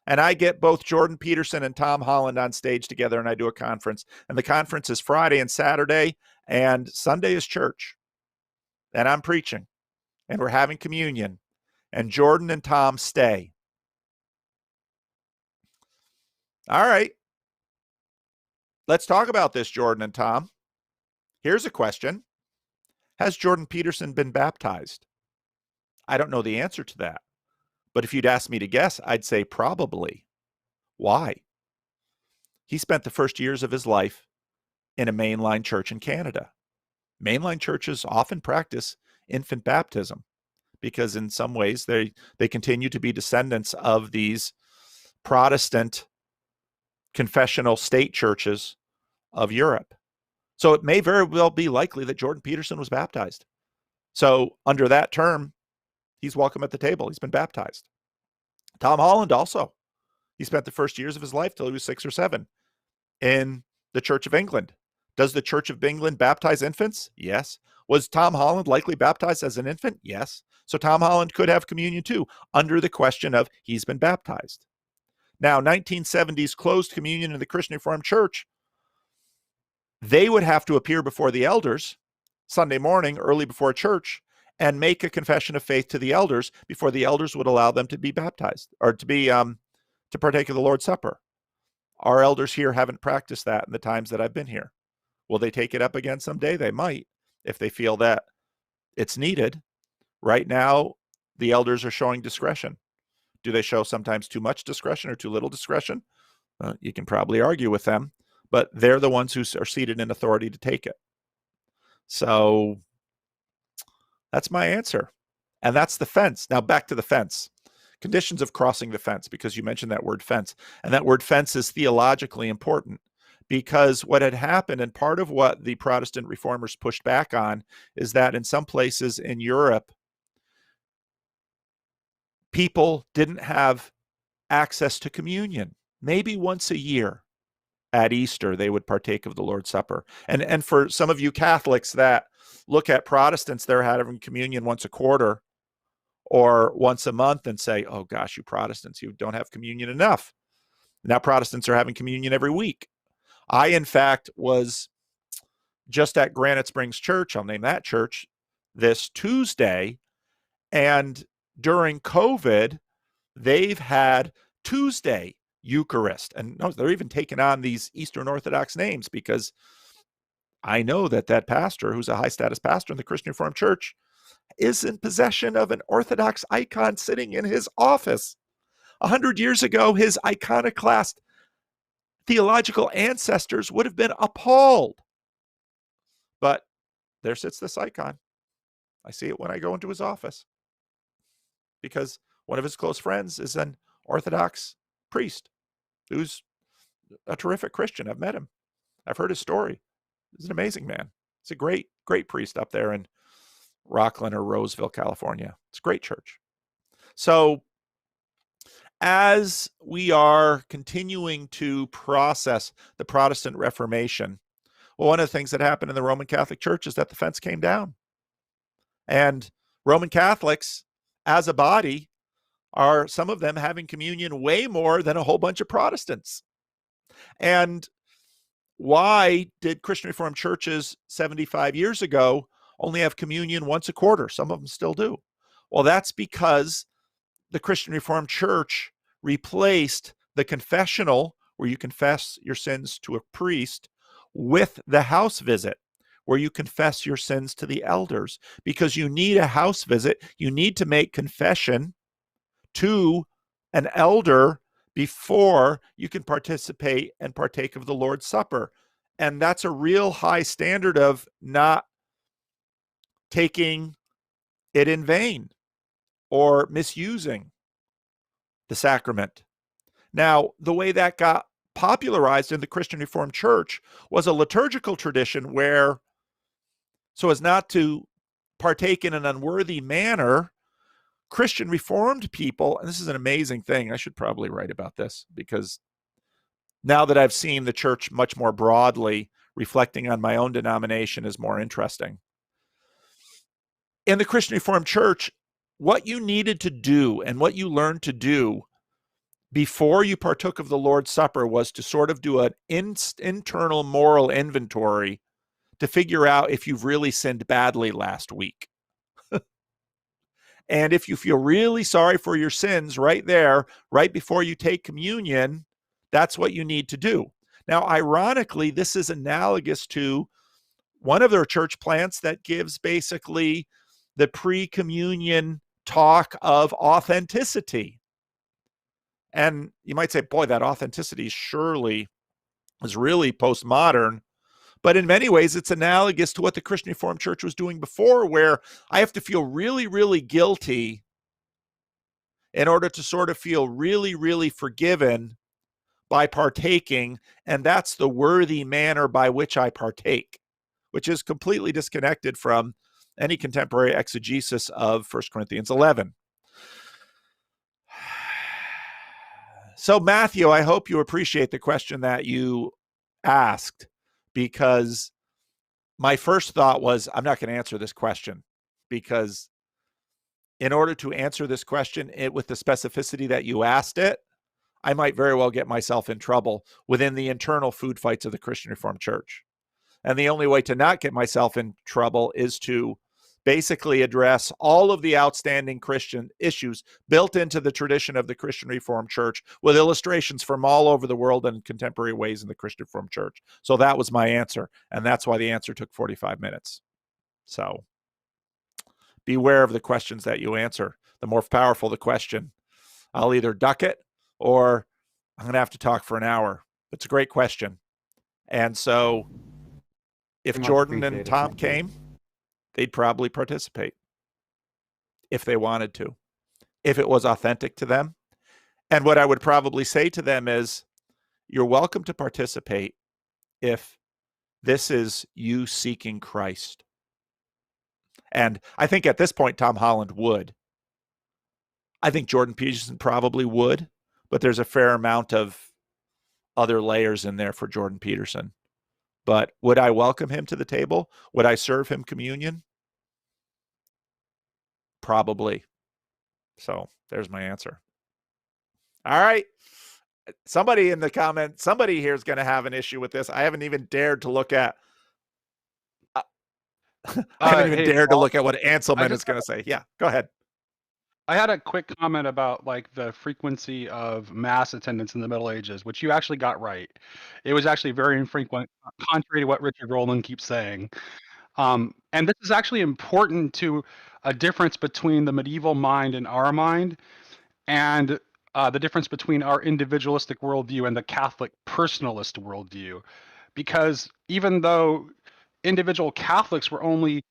And I get both Jordan Peterson and Tom Holland on stage together, and I do a conference. And the conference is Friday and Saturday, and Sunday is church. And I'm preaching, and we're having communion. And Jordan and Tom stay. All right. Let's talk about this, Jordan and Tom. Here's a question. Has Jordan Peterson been baptized? I don't know the answer to that. But if you'd ask me to guess, I'd say probably. Why? He spent the first years of his life in a mainline church in Canada. Mainline churches often practice infant baptism because in some ways they continue to be descendants of these Protestant confessional state churches of Europe. So it may very well be likely that Jordan Peterson was baptized. So under that term, he's welcome at the table. He's been baptized. Tom Holland also. He spent the first years of his life till he was 6 or 7 in the Church of England. Does the Church of England baptize infants? Yes. Was Tom Holland likely baptized as an infant? Yes. So Tom Holland could have communion too, under the question of he's been baptized. Now, 1970s closed communion in the Christian Reformed Church, they would have to appear before the elders Sunday morning, early before church, and make a confession of faith to the elders before the elders would allow them to be baptized or to partake of the Lord's Supper. Our elders here haven't practiced that in the times that I've been here. Will they take it up again someday? They might, if they feel that it's needed. Right now, the elders are showing discretion. Do they show sometimes too much discretion or too little discretion? You can probably argue with them, but they're the ones who are seated in authority to take it. So that's my answer. And that's the fence. Now back to the fence. Conditions of crossing the fence, because you mentioned that word fence. And that word fence is theologically important because what had happened, and part of what the Protestant reformers pushed back on, is that in some places in Europe, people didn't have access to communion. Maybe once a year at Easter, they would partake of the Lord's Supper. And for some of you Catholics that look at Protestants, they're having communion once a quarter or once a month and say, oh gosh, you Protestants, you don't have communion enough. Now Protestants are having communion every week. I, in fact, was just at Granite Springs Church, I'll name that church, this Tuesday. And during COVID, they've had Tuesday Eucharist. And they're even taking on these Eastern Orthodox names because I know that pastor, who's a high status pastor in the Christian Reformed Church, is in possession of an Orthodox icon sitting in his office. 100 years ago, his iconoclast theological ancestors would have been appalled. But there sits this icon. I see it when I go into his office because one of his close friends is an Orthodox priest who's a terrific Christian. I've met him. I've heard his story. He's an amazing man. He's a great, great priest up there in Rockland or Roseville, California. It's a great church. So as we are continuing to process the Protestant Reformation, well, one of the things that happened in the Roman Catholic Church is that the fence came down. And Roman Catholics, as a body, are some of them having communion way more than a whole bunch of Protestants. And why did Christian Reformed churches 75 years ago only have communion once a quarter? Some of them still do. Well, that's because the Christian Reformed Church replaced the confessional, where you confess your sins to a priest, with the house visit, where you confess your sins to the elders. Because you need a house visit, you need to make confession to an elder before you can participate and partake of the Lord's Supper. And that's a real high standard of not taking it in vain or misusing the sacrament. Now, the way that got popularized in the Christian Reformed Church was a liturgical tradition where, so as not to partake in an unworthy manner, Christian Reformed people, and this is an amazing thing, I should probably write about this because now that I've seen the church much more broadly, reflecting on my own denomination is more interesting. In the Christian Reformed Church, what you needed to do and what you learned to do before you partook of the Lord's Supper was to sort of do an internal moral inventory to figure out if you've really sinned badly last week. And if you feel really sorry for your sins right there, right before you take communion, that's what you need to do. Now, ironically, this is analogous to one of their church plants that gives basically the pre-communion talk of authenticity. And you might say, boy, that authenticity surely is really postmodern. But in many ways, it's analogous to what the Christian Reformed Church was doing before, where I have to feel really, really guilty in order to sort of feel really, really forgiven by partaking. And that's the worthy manner by which I partake, which is completely disconnected from any contemporary exegesis of 1 Corinthians 11. So, Matthew, I hope you appreciate the question that you asked, because my first thought was, I'm not going to answer this question, because in order to answer this question with the specificity that you asked it, I might very well get myself in trouble within the internal food fights of the Christian Reformed Church. And the only way to not get myself in trouble is to basically address all of the outstanding Christian issues built into the tradition of the Christian Reformed Church with illustrations from all over the world and contemporary ways in the Christian Reformed Church. So that was my answer. And that's why the answer took 45 minutes. So beware of the questions that you answer. The more powerful the question, I'll either duck it or I'm going to have to talk for an hour. It's a great question. And so if Jordan and Tom came, they'd probably participate if they wanted to, if it was authentic to them. And what I would probably say to them is, you're welcome to participate if this is you seeking Christ. And I think at this point, Tom Holland would. I think Jordan Peterson probably would, but there's a fair amount of other layers in there for Jordan Peterson. But would I welcome him to the table? Would I serve him communion? Probably. So there's my answer. All right. Somebody in the comment, somebody here is going to have an issue with this. I haven't even dared to look at. I haven't even dared to look at what Anselman is going to say. Yeah, go ahead. I had a quick comment about like the frequency of mass attendance in the Middle Ages, which you actually got right. It was actually very infrequent, contrary to what Richard Rowland keeps saying. And this is actually important to a difference between the medieval mind and our mind, and the difference between our individualistic worldview and the Catholic personalist worldview. Because even though individual Catholics were only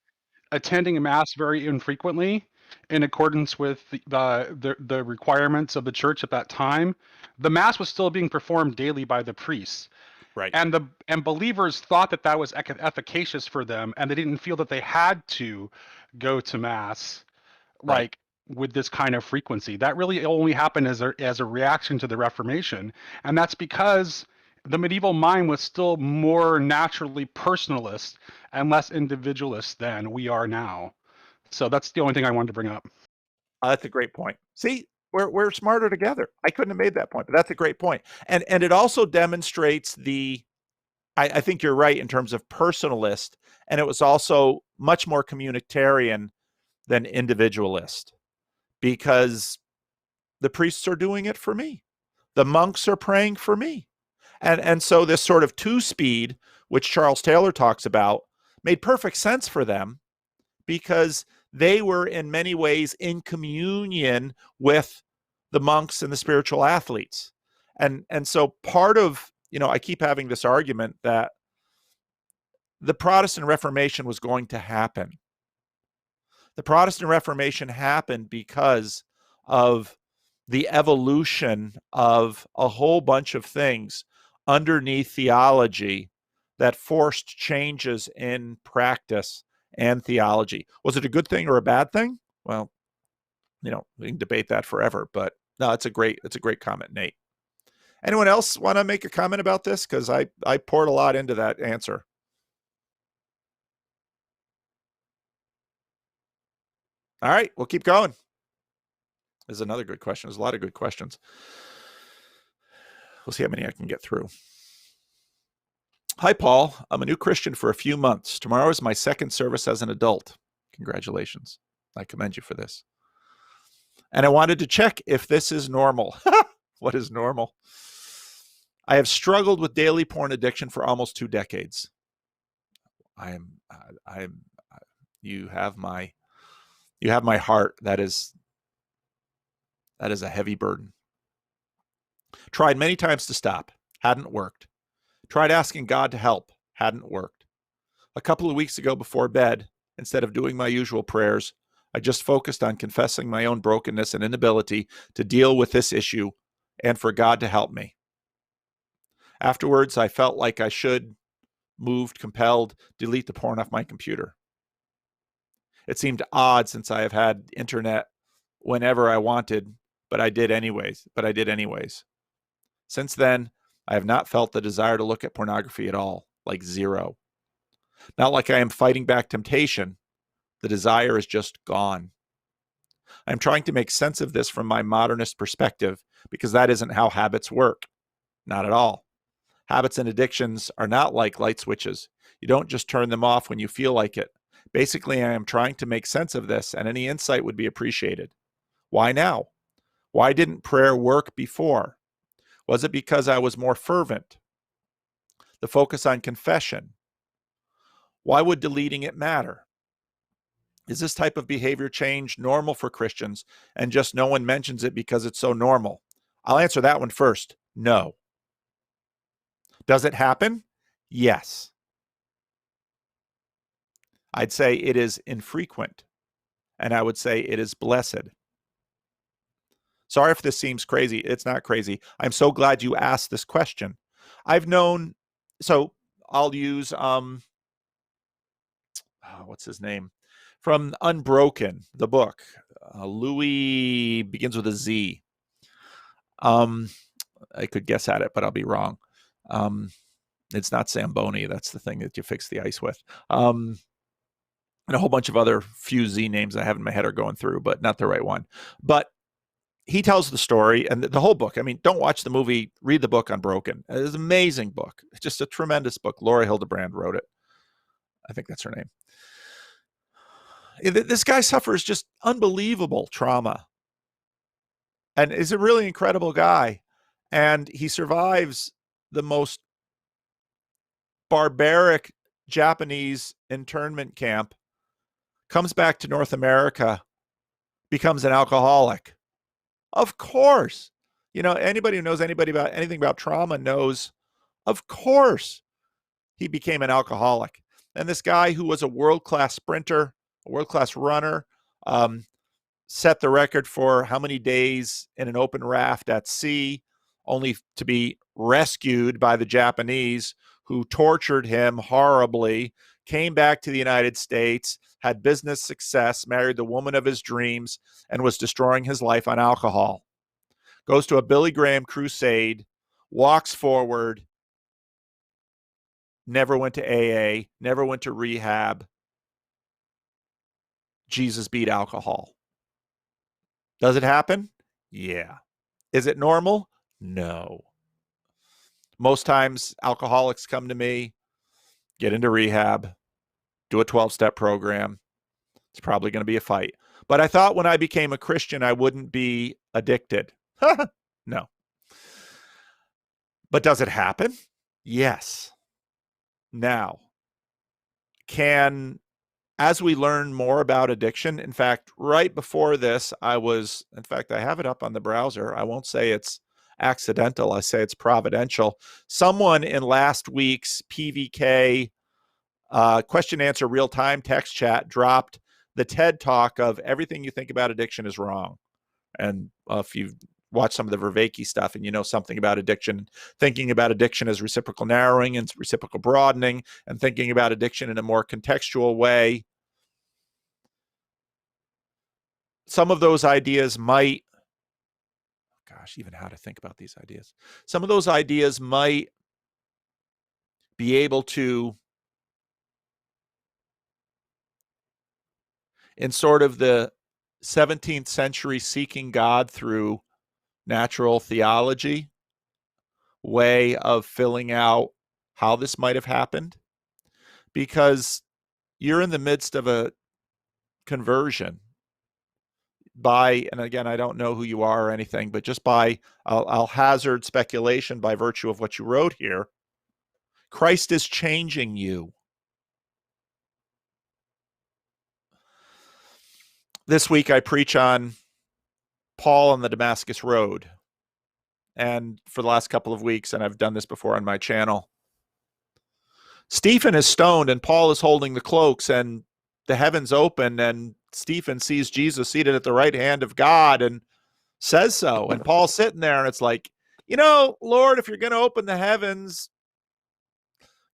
attending Mass very infrequently, in accordance with the requirements of the church at that time, the Mass was still being performed daily by the priests. Right. And believers thought that that was efficacious for them, and they didn't feel that they had to go to Mass like with this kind of frequency. That really only happened as a reaction to the Reformation, and that's because the medieval mind was still more naturally personalist and less individualist than we are now. So that's the only thing I wanted to bring up. That's a great point. See, we're smarter together. I couldn't have made that point, but that's a great point. And it also demonstrates I think you're right in terms of personalist, and it was also much more communitarian than individualist, because the priests are doing it for me. The monks are praying for me. And so this sort of two-speed, which Charles Taylor talks about, made perfect sense for them, because they were in many ways in communion with the monks and the spiritual athletes. And so part of, I keep having this argument that the Protestant Reformation was going to happen. The Protestant Reformation happened because of the evolution of a whole bunch of things underneath theology that forced changes in practice and theology. Was it a good thing or a bad thing? Well, we can debate that forever, but no, it's a great comment, Nate. Anyone else want to make a comment about this? Because I poured a lot into that answer. All right, we'll keep going. This is another good question. There's a lot of good questions. We'll see how many I can get through. Hi, Paul. I'm a new Christian for a few months. Tomorrow is my second service as an adult. Congratulations. I commend you for this. And I wanted to check if this is normal. What is normal? I have struggled with daily porn addiction for almost 2 decades. You have my heart. That is a heavy burden. Tried many times to stop. Hadn't worked. Tried asking God to help. Hadn't worked. A couple of weeks ago before bed, instead of doing my usual prayers, I just focused on confessing my own brokenness and inability to deal with this issue and for God to help me. Afterwards, I felt like I should, moved, compelled, delete the porn off my computer. It seemed odd since I have had internet whenever I wanted, but I did anyways. Since then, I have not felt the desire to look at pornography at all, like zero. Not like I am fighting back temptation. The desire is just gone. I'm trying to make sense of this from my modernist perspective because that isn't how habits work. Not at all. Habits and addictions are not like light switches. You don't just turn them off when you feel like it. Basically, I am trying to make sense of this, and any insight would be appreciated. Why now? Why didn't prayer work before? Was it because I was more fervent? The focus on confession. Why would deleting it matter? Is this type of behavior change normal for Christians and just no one mentions it because it's so normal? I'll answer that one first. No. Does it happen? Yes. I'd say it is infrequent, and I would say it is blessed. Sorry if this seems crazy. It's not crazy. I'm so glad you asked this question. I've known, so I'll use, what's his name? From Unbroken, the book. Louis begins with a Z. I could guess at it, but I'll be wrong. It's not Zamboni. That's the thing that you fix the ice with. And a whole bunch of other few Z names I have in my head are going through, but not the right one. But he tells the story and the whole book. I mean, don't watch the movie, read the book Unbroken. It's an amazing book. It's just a tremendous book. Laura Hildebrand wrote it. I think that's her name. This guy suffers just unbelievable trauma and is a really incredible guy. And he survives the most barbaric Japanese internment camp, comes back to North America, becomes an alcoholic. Of course. You know, anybody who knows anything about trauma knows, of course, he became an alcoholic. And this guy who was a world-class sprinter, a world-class runner, set the record for how many days in an open raft at sea, only to be rescued by the Japanese, who tortured him horribly, came back to the United States, had business success, married the woman of his dreams, and was destroying his life on alcohol. Goes to a Billy Graham crusade, walks forward, never went to AA, never went to rehab. Jesus beat alcohol. Does it happen? Yeah. Is it normal? No. Most times alcoholics come to me, get into rehab, do a 12-step program. It's probably going to be a fight. But I thought when I became a Christian, I wouldn't be addicted. No. But does it happen? Yes. Now, as we learn more about addiction, in fact, right before this, I have it up on the browser. I won't say it's accidental. I say it's providential. Someone in last week's PVK question answer real-time text chat dropped the TED talk of everything you think about addiction is wrong. And if you've watched some of the Vervaeke stuff and you know something about addiction, thinking about addiction as reciprocal narrowing and reciprocal broadening, and thinking about addiction in a more contextual way, some of those ideas might, even how to think about these ideas. Some of those ideas might be able to, in sort of the 17th century seeking God through natural theology, way of filling out how this might have happened, because you're in the midst of a conversion by, and again, I don't know who you are or anything, but just by, I'll hazard speculation by virtue of what you wrote here. Christ is changing you. This week I preach on Paul on the Damascus Road. And for the last couple of weeks, and I've done this before on my channel, Stephen is stoned and Paul is holding the cloaks, and the heavens open, and Stephen sees Jesus seated at the right hand of God and says so. And Paul's sitting there, and it's like, Lord, if you're going to open the heavens,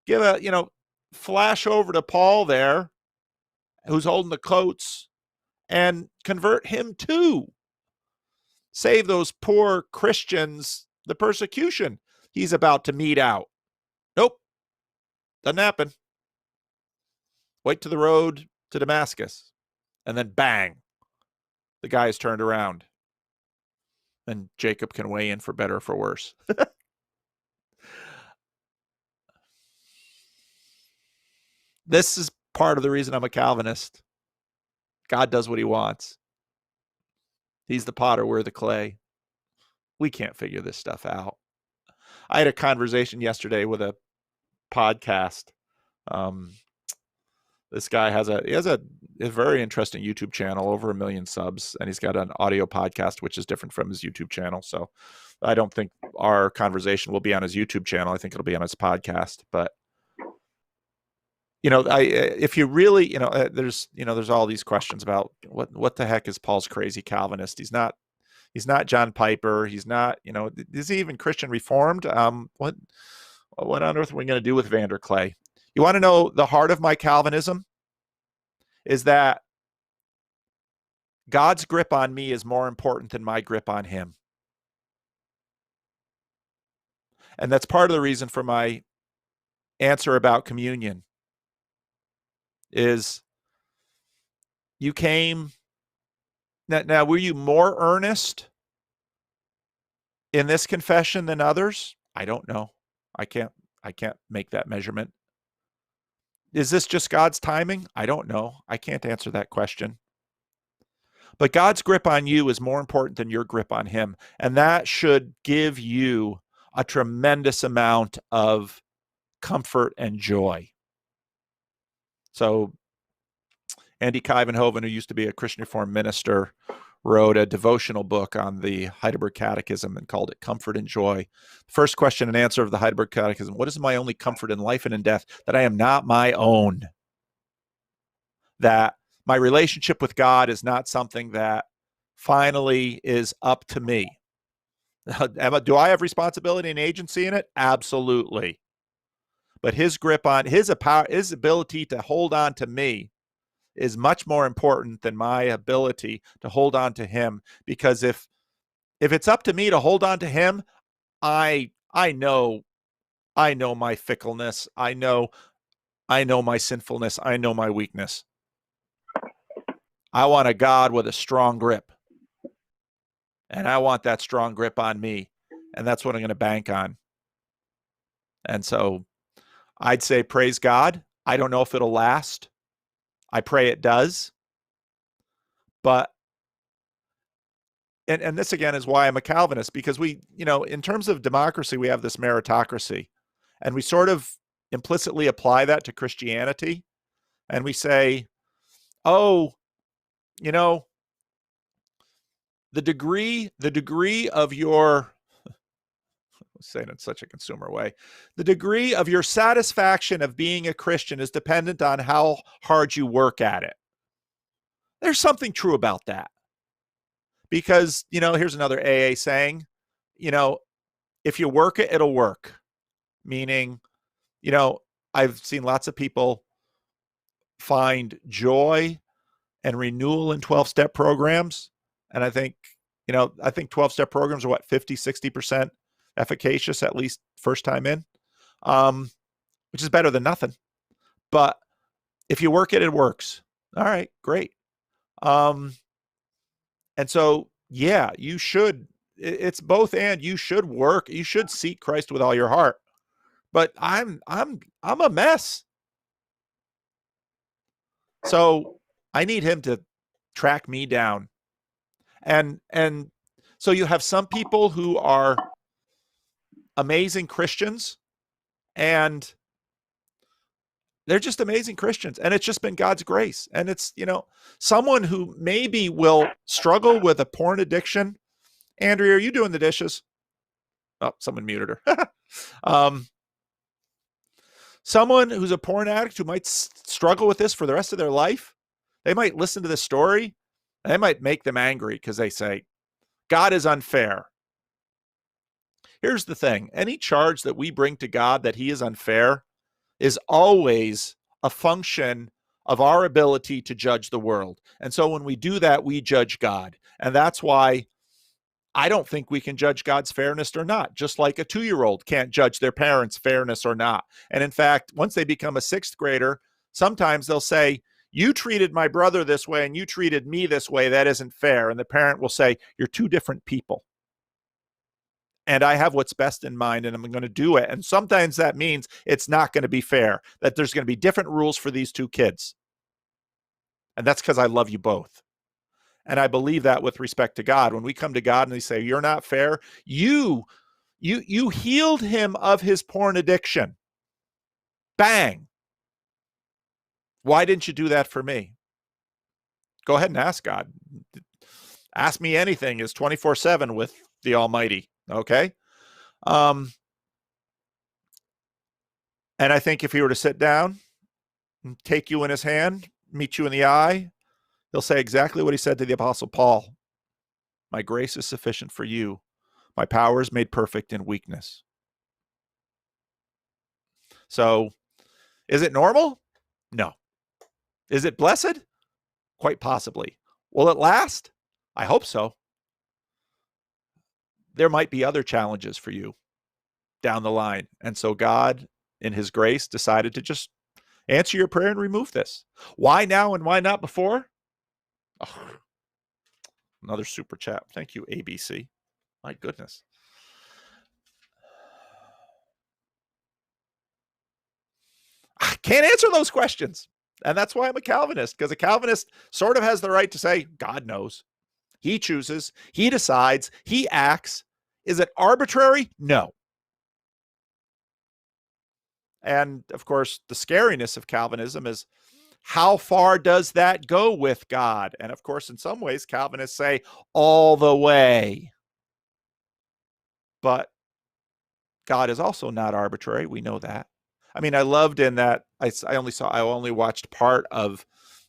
give a, flash over to Paul there, who's holding the coats, and convert him too. Save those poor Christians the persecution he's about to mete out. Nope. Doesn't happen. Wait to the road to Damascus. And then bang, the guy is turned around. And Jacob can weigh in for better or for worse. This is part of the reason I'm a Calvinist. God does what he wants. He's the potter, we're the clay. We can't figure this stuff out. I had a conversation yesterday with a podcast. This guy has a very interesting YouTube channel, over 1 million subs, and he's got an audio podcast, which is different from his YouTube channel. So I don't think our conversation will be on his YouTube channel. I think it'll be on his podcast. But if you really, there's all these questions about what the heck is Paul's crazy Calvinist? He's not John Piper. He's not, is he even Christian Reformed? What on earth are we going to do with Vanderklay? You want to know the heart of my Calvinism? Is that God's grip on me is more important than my grip on him. And that's part of the reason for my answer about communion. Is you came, now were you more earnest in this confession than others? I don't know. I can't make that measurement. Is this just God's timing? I don't know. I can't answer that question. But God's grip on you is more important than your grip on him. And that should give you a tremendous amount of comfort and joy. So Andy Kuyvenhoven, who used to be a Christian Reformed minister, wrote a devotional book on the Heidelberg Catechism and called it Comfort and Joy. First question and answer of the Heidelberg Catechism: what is my only comfort in life and in death? That I am not my own. That my relationship with God is not something that finally is up to me. Do I have responsibility and agency in it? Absolutely. But his grip on, his ability to hold on to me is much more important than my ability to hold on to him. Because if it's up to me to hold on to him, I know my fickleness. I know my sinfulness. I know my weakness. I want a God with a strong grip. And I want that strong grip on me. And that's what I'm going to bank on. And so I'd say praise God. I don't know if it'll last. I pray it does. But, and this again is why I'm a Calvinist, because we, in terms of democracy, we have this meritocracy, and we sort of implicitly apply that to Christianity. And we say, oh, the degree of your, saying it in such a consumer way, the degree of your satisfaction of being a Christian is dependent on how hard you work at it. There's something true about that. Because, here's another AA saying, if you work it, it'll work. Meaning, I've seen lots of people find joy and renewal in 12-step programs. And I think 12-step programs are 50, 60% efficacious, at least first time in, which is better than nothing. But if you work it, it works. All right, great. And so, yeah, you should it's both and. You should work. You should seek Christ with all your heart. But I'm a mess. So I need him to track me down. And so you have some people who are amazing Christians, and they're just amazing Christians, and it's just been God's grace. And it's, someone who maybe will struggle with a porn addiction. Andrea, are you doing the dishes? Oh, someone muted her. Someone who's a porn addict who might struggle with this for the rest of their life, they might listen to this story, and they might make them angry because they say, God is unfair. Here's the thing. Any charge that we bring to God that he is unfair is always a function of our ability to judge the world. And so when we do that, we judge God. And that's why I don't think we can judge God's fairness or not, just like a 2-year-old can't judge their parents' fairness or not. And in fact, once they become a 6th grader, sometimes they'll say, you treated my brother this way and you treated me this way. That isn't fair. And the parent will say, you're 2 different people. And I have what's best in mind, and I'm going to do it. And sometimes that means it's not going to be fair, that there's going to be different rules for these 2 kids. And that's because I love you both. And I believe that with respect to God. When we come to God and they say, you're not fair, you healed him of his porn addiction. Bang. Why didn't you do that for me? Go ahead and ask God. Ask me anything is 24/7 with the Almighty. Okay. And I think if he were to sit down and take you in his hand, meet you in the eye, he'll say exactly what he said to the Apostle Paul. My grace is sufficient for you. My power is made perfect in weakness. So, is it normal? No. Is it blessed? Quite possibly. Will it last? I hope so. There might be other challenges for you down the line. And so God, in his grace, decided to just answer your prayer and remove this. Why now and why not before? Oh, another super chat. Thank you, ABC. My goodness. I can't answer those questions. And that's why I'm a Calvinist, because a Calvinist sort of has the right to say, God knows. He chooses, he decides, he acts. Is it arbitrary? No. And of course, the scariness of Calvinism is how far does that go with God? And of course, in some ways, Calvinists say all the way. But God is also not arbitrary. We know that. I mean, I loved in that I only watched part of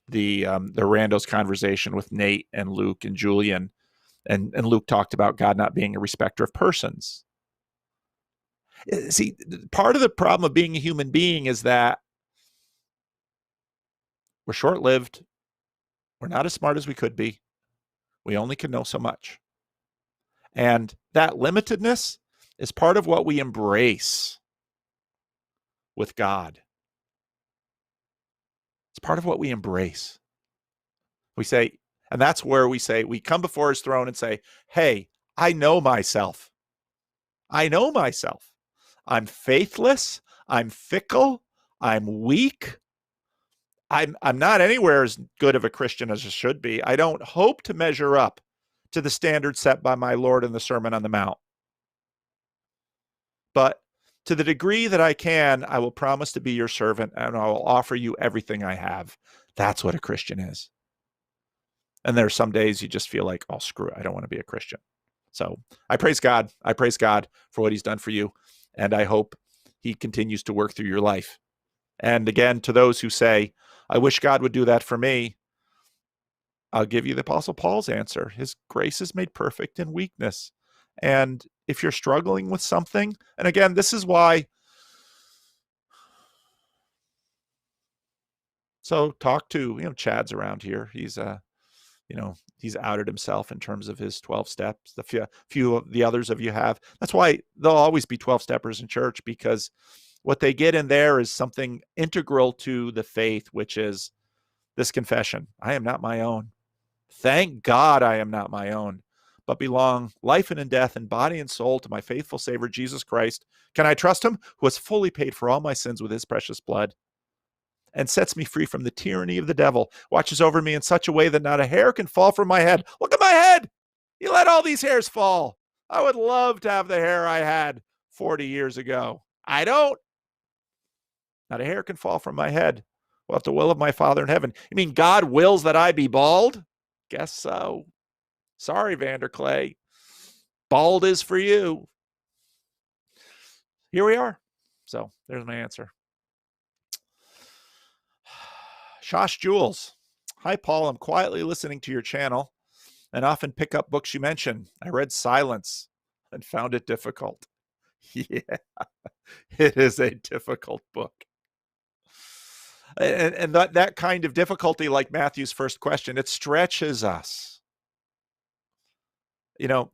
the Rando's conversation with Nate and Luke and Julian, and Luke talked about God not being a respecter of persons. See, part of the problem of being a human being is that we're short-lived. We're not as smart as we could be. We only can know so much. And that limitedness is part of what we embrace with God. It's part of what we embrace. We say, and that's where we say, we come before his throne and say, hey, I know myself. I know myself. I'm faithless. I'm fickle. I'm weak. I'm not anywhere as good of a Christian as I should be. I don't hope to measure up to the standard set by my Lord in the Sermon on the Mount. But to the degree that I can, I will promise to be your servant, and I will offer you everything I have. That's what a Christian is. And there are some days you just feel like, oh, screw it, I don't want to be a Christian. So I praise God. I praise God for what he's done for you. And I hope he continues to work through your life. And again, to those who say, I wish God would do that for me, I'll give you the Apostle Paul's answer. His grace is made perfect in weakness. And if you're struggling with something, and again, this is why. So talk to, Chad's around here. He's, he's outed himself in terms of his 12 steps. The few of the others of you have. That's why there'll always be 12 steppers in church, because what they get in there is something integral to the faith, which is this confession. I am not my own. Thank God I am not my own, but belong life and in death and body and soul to my faithful Savior, Jesus Christ. Can I trust him, who has fully paid for all my sins with his precious blood and sets me free from the tyranny of the devil, watches over me in such a way that not a hair can fall from my head? Look at my head. He let all these hairs fall. I would love to have the hair I had 40 years ago. I don't. Not a hair can fall from my head. Well, at the will of my Father in heaven. You mean God wills that I be bald? Guess so. Sorry, Vanderclay. Bald is for you. Here we are. So there's my answer. Shosh Jules. Hi, Paul. I'm quietly listening to your channel and often pick up books you mention. I read Silence and found it difficult. Yeah, it is a difficult book. And that kind of difficulty, like Matthew's first question, it stretches us. You know,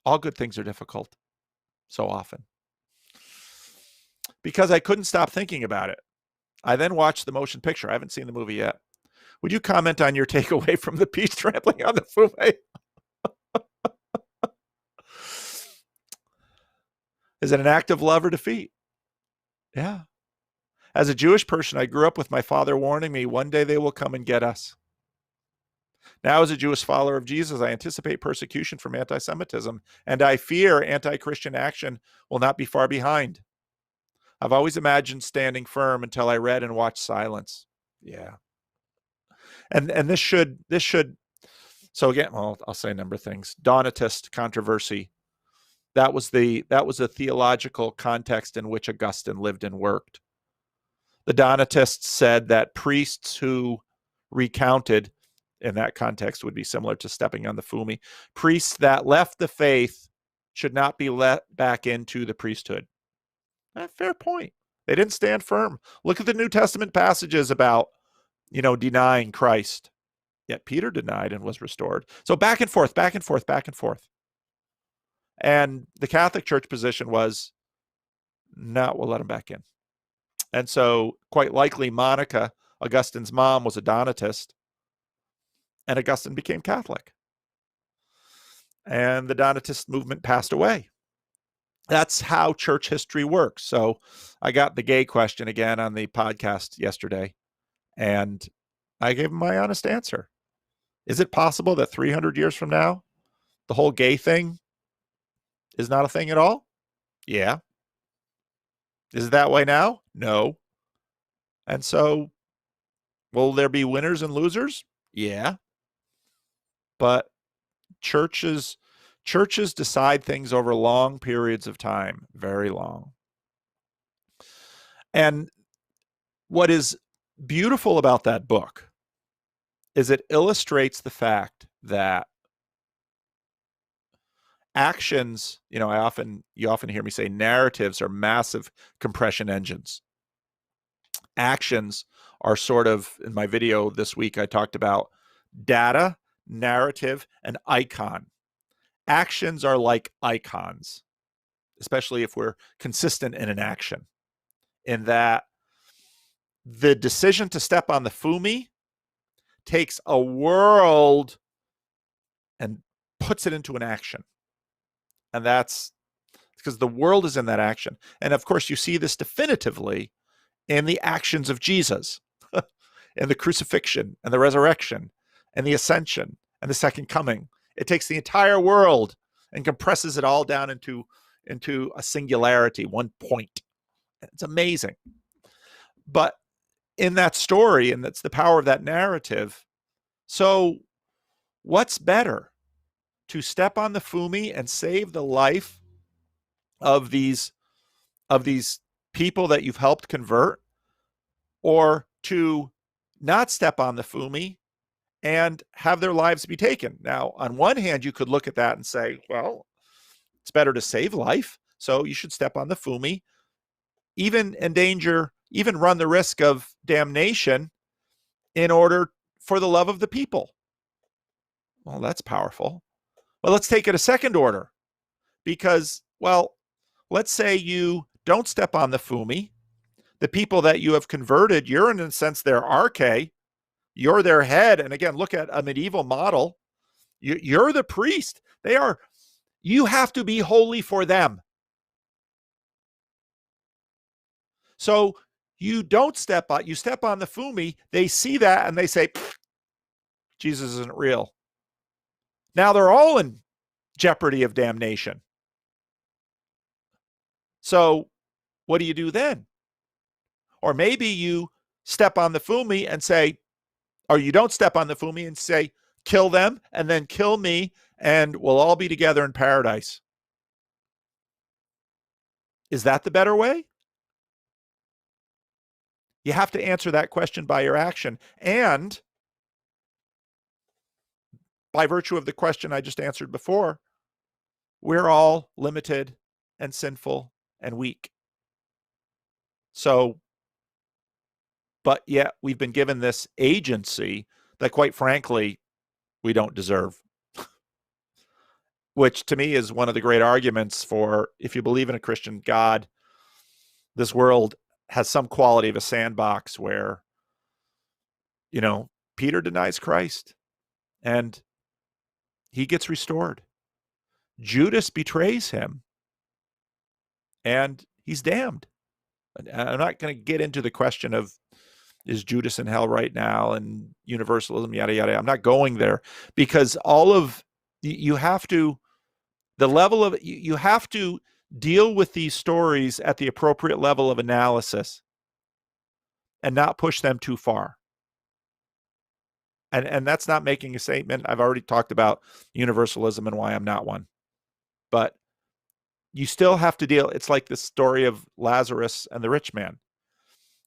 all good things are difficult so often. Because I couldn't stop thinking about it. I then watched the motion picture. I haven't seen the movie yet. Would you comment on your takeaway from the peace trampling on the Fume? Is it an act of love or defeat? Yeah. As a Jewish person, I grew up with my father warning me, one day they will come and get us. Now, as a Jewish follower of Jesus, I anticipate persecution from anti-Semitism, and I fear anti-Christian action will not be far behind. I've always imagined standing firm until I read and watched Silence. Yeah. And this should, so again, well, I'll say a number of things. Donatist controversy. That was a theological context in which Augustine lived and worked. The Donatists said that priests who recounted, in that context would be similar to stepping on the Fume, priests that left the faith should not be let back into the priesthood. Fair point. They didn't stand firm. Look at the New Testament passages about, denying Christ. Yet Peter denied and was restored. So back and forth, back and forth, back and forth. And the Catholic Church position was, no, we'll let him back in. And so quite likely Monica, Augustine's mom, was a Donatist, and Augustine became Catholic. And the Donatist movement passed away. That's how church history works. So I got the gay question again on the podcast yesterday, and I gave him my honest answer. Is it possible that 300 years from now, the whole gay thing is not a thing at all? Yeah. Is it that way now? No. And so, will there be winners and losers? Yeah. But churches decide things over long periods of time, very long. And what is beautiful about that book is it illustrates the fact that actions, you often hear me say narratives are massive compression engines. Actions are sort of, in my video this week, I talked about data, narrative, and icon. Actions are like icons, especially if we're consistent in an action, in that the decision to step on the Fume takes a world and puts it into an action. And that's because the world is in that action. And of course, you see this definitively in the actions of Jesus, in the crucifixion and the resurrection and the ascension and the second coming. It takes the entire world and compresses it all down into a singularity, one point. It's amazing. But in that story, and that's the power of that narrative, so what's better? To step on the Fume and save the life of these people that you've helped convert, or to not step on the Fume and have their lives be taken? Now, on one hand, you could look at that and say, well, it's better to save life, so you should step on the Fume, even run the risk of damnation in order for the love of the people. Well, that's powerful. Well, let's take it a second order, because, well, let's say you don't step on the Fume. The people that you have converted, you're in a sense their arche, you're their head. And again, look at a medieval model. You're the priest. You have to be holy for them. So you don't step on, you step on the fumi, they see that and they say, Jesus isn't real. Now they're all in jeopardy of damnation. So what do you do then? Or maybe you step on the fumi and say, or you don't step on the fumi and say, kill them and then kill me and we'll all be together in paradise. Is that the better way? You have to answer that question by your action. And by virtue of the question I just answered before, we're all limited and sinful and weak. So, but yet we've been given this agency that, quite frankly, we don't deserve. Which to me is one of the great arguments for, if you believe in a Christian God, this world has some quality of a sandbox where, Peter denies Christ and he gets restored. Judas betrays him and he's damned. I'm not going to get into the question of, is Judas in hell right now and universalism, yada, yada. I'm not going there, because you have to deal with these stories at the appropriate level of analysis and not push them too far. And that's not making a statement. I've already talked about universalism and why I'm not one. But you still have to deal. It's like the story of Lazarus and the rich man.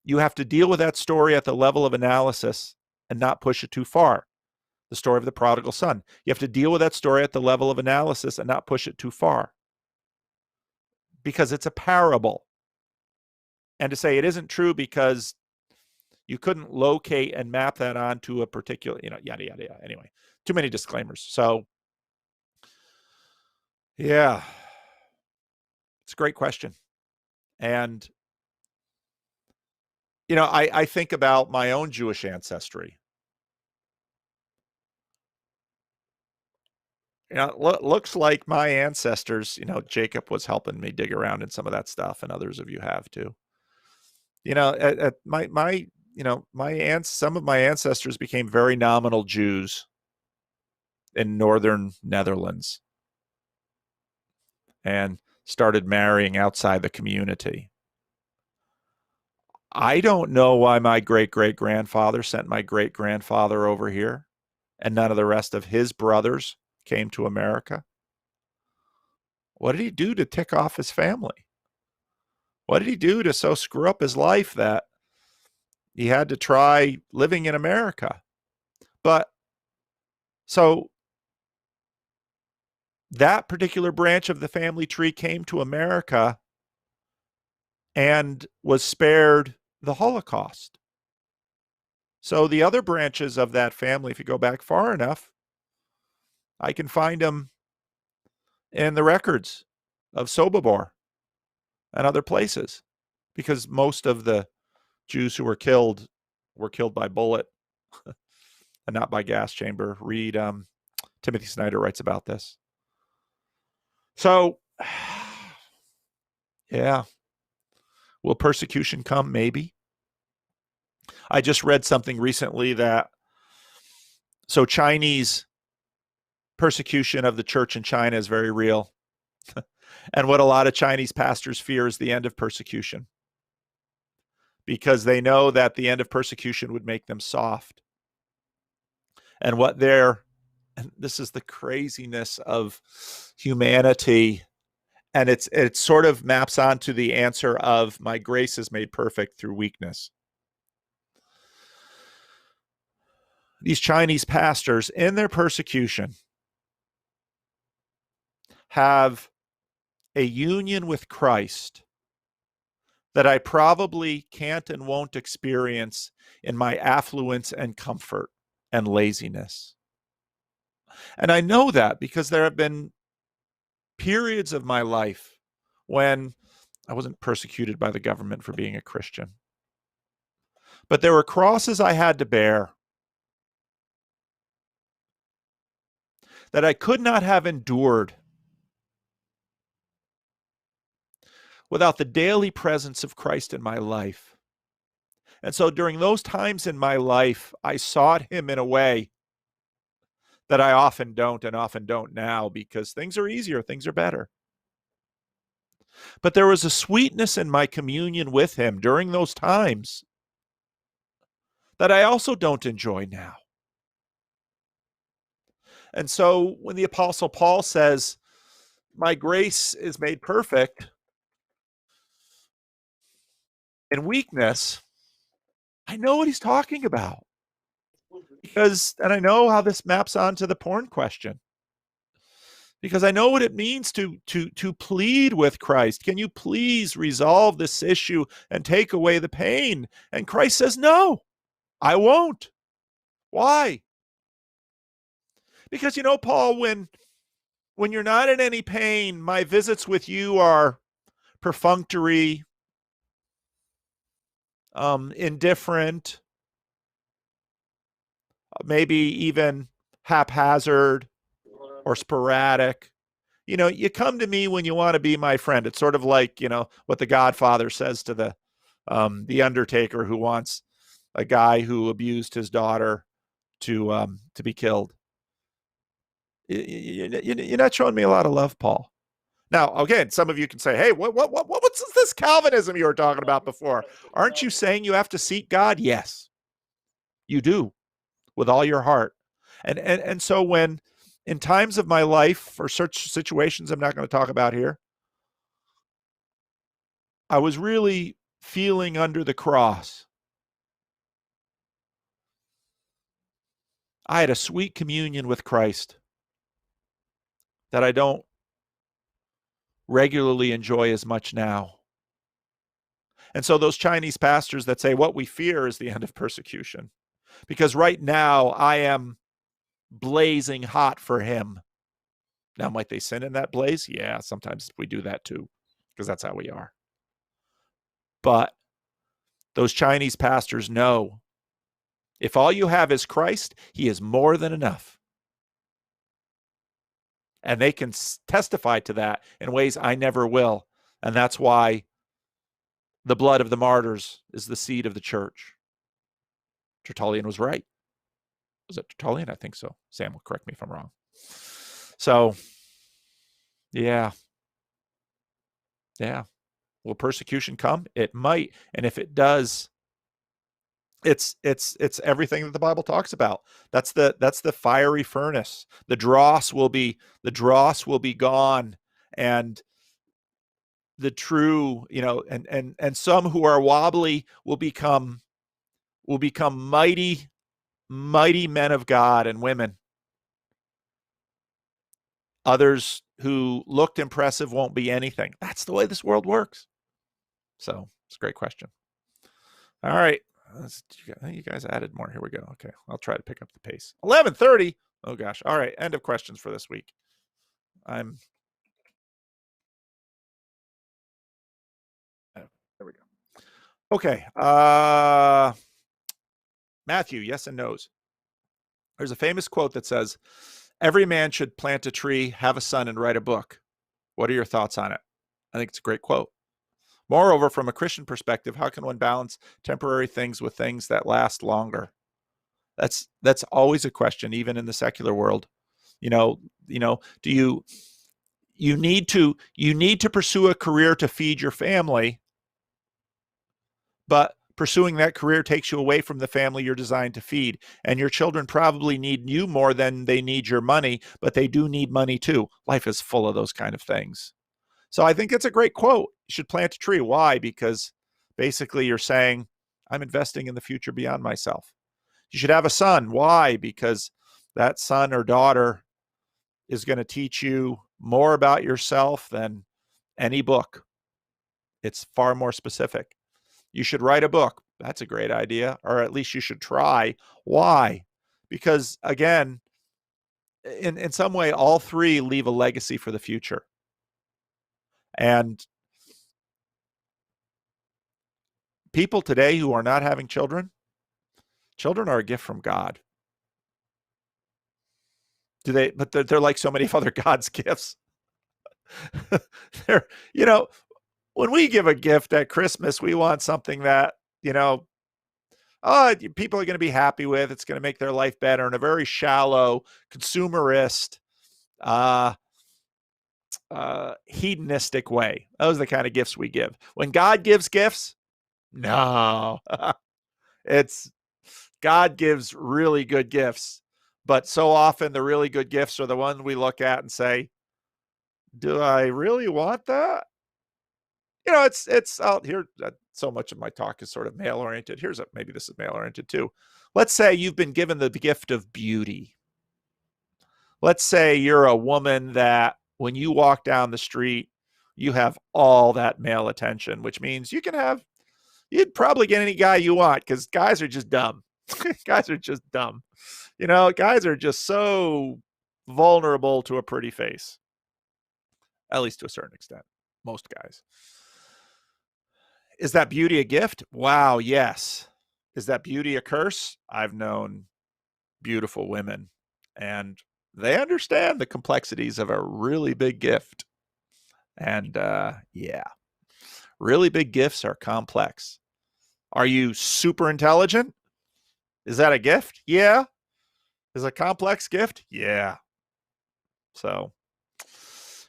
You have to deal with that story at the level of analysis and not push it too far. The story of the prodigal son. You have to deal with that story at the level of analysis and not push it too far, because it's a parable. And to say it isn't true because you couldn't locate and map that onto a particular, yada, yada, yada. Anyway, too many disclaimers. So, yeah, it's a great question. And, I think about my own Jewish ancestry. Looks like my ancestors, Jacob was helping me dig around in some of that stuff, and others of you have too. Some of my ancestors became very nominal Jews in northern Netherlands and started marrying outside the community. I don't know why my great-great-grandfather sent my great-grandfather over here and none of the rest of his brothers came to America. What did he do to tick off his family? What did he do to so screw up his life that he had to try living in America? But so that particular branch of the family tree came to America and was spared the Holocaust. So the other branches of that family, if you go back far enough, I can find them in the records of Sobibor and other places, because most of the Jews who were killed by bullet and not by gas chamber. Read Timothy Snyder writes about this. So, yeah. Will persecution come? Maybe. I just read something recently so Chinese persecution of the church in China is very real. And what a lot of Chinese pastors fear is the end of persecution, because they know that the end of persecution would make them soft. And this is the craziness of humanity. And it sort of maps onto the answer of, my grace is made perfect through weakness. These Chinese pastors, in their persecution, have a union with Christ that I probably can't and won't experience in my affluence and comfort and laziness. And I know that because there have been periods of my life when I wasn't persecuted by the government for being a Christian, but there were crosses I had to bear. that I could not have endured without the daily presence of Christ in my life. And so during those times in my life, I sought him in a way that I often don't and often don't now, because things are easier, things are better. But there was a sweetness in my communion with him during those times that I also don't enjoy now. And so when the Apostle Paul says, my grace is made perfect in weakness, I know what he's talking about. And I know how this maps onto the porn question. Because I know what it means to plead with Christ. Can you please resolve this issue and take away the pain? And Christ says, no, I won't. Why? Because, Paul, when you're not in any pain, my visits with you are perfunctory, indifferent, maybe even haphazard or sporadic. You come to me when you want to be my friend. It's sort of like, what the Godfather says to the undertaker who wants a guy who abused his daughter to be killed. You're not showing me a lot of love, Paul. Now, again, some of you can say, hey, what's this Calvinism you were talking about before? Aren't you saying you have to seek God? Yes, you do, with all your heart. And so when in times of my life or such situations I'm not going to talk about here, I was really feeling under the cross. I had a sweet communion with Christ that I don't regularly enjoy as much now. And so those Chinese pastors that say what we fear is the end of persecution, because right now I am blazing hot for him. Now, might they sin in that blaze? Yeah, sometimes we do that too, because that's how we are. But those Chinese pastors know if all you have is Christ, he is more than enough. And they can testify to that in ways I never will. And that's why the blood of the martyrs is the seed of the church. Tertullian was right. Was it Tertullian? I think so. Sam will correct me if I'm wrong. So, yeah. Will persecution come? It might. And if it does, it's everything that the Bible talks about. That's the fiery furnace. The dross will be gone, and the true, and some who are wobbly will become mighty men of God and women. Others who looked impressive won't be anything. That's the way this world works. So it's a great question. All right. You guys added more. Here we go. Okay. I'll try to pick up the pace. 11:30. Oh gosh. All right. End of questions for this week. There we go. Okay. Matthew, yes and no's. There's a famous quote that says, every man should plant a tree, have a son, and write a book. What are your thoughts on it? I think it's a great quote. Moreover, from a Christian perspective, how can one balance temporary things with things that last longer? That's always a question, even in the secular world. Do you need to pursue a career to feed your family, but pursuing that career takes you away from the family you're designed to feed. And your children probably need you more than they need your money, but they do need money too. Life is full of those kind of things. So I think it's a great quote. You should plant a tree. Why? Because basically you're saying, I'm investing in the future beyond myself. You should have a son. Why? Because that son or daughter is going to teach you more about yourself than any book. It's far more specific. You should write a book. That's a great idea. Or at least you should try. Why? Because again, in some way, all three leave a legacy for the future. And people today who are not having children are a gift from God. But they're like so many other God's gifts. They're, you know, when we give a gift at Christmas, we want something that, people are going to be happy with. It's going to make their life better in a very shallow, consumerist, hedonistic way. Those are the kind of gifts we give. When God gives gifts, no, it's God gives really good gifts. But so often the really good gifts are the ones we look at and say, do I really want that? It's out here. So much of my talk is sort of male oriented. Maybe this is male oriented too. Let's say you've been given the gift of beauty. Let's say you're a woman that when you walk down the street, you have all that male attention, which means you'd probably get any guy you want, because guys are just dumb. Guys are just dumb. Guys are just so vulnerable to a pretty face, at least to a certain extent. Most guys. Is that beauty a gift? Wow, yes. Is that beauty a curse? I've known beautiful women, and they understand the complexities of a really big gift. And yeah, really big gifts are complex. Are you super intelligent? Is that a gift? Yeah. Is a complex gift? Yeah. So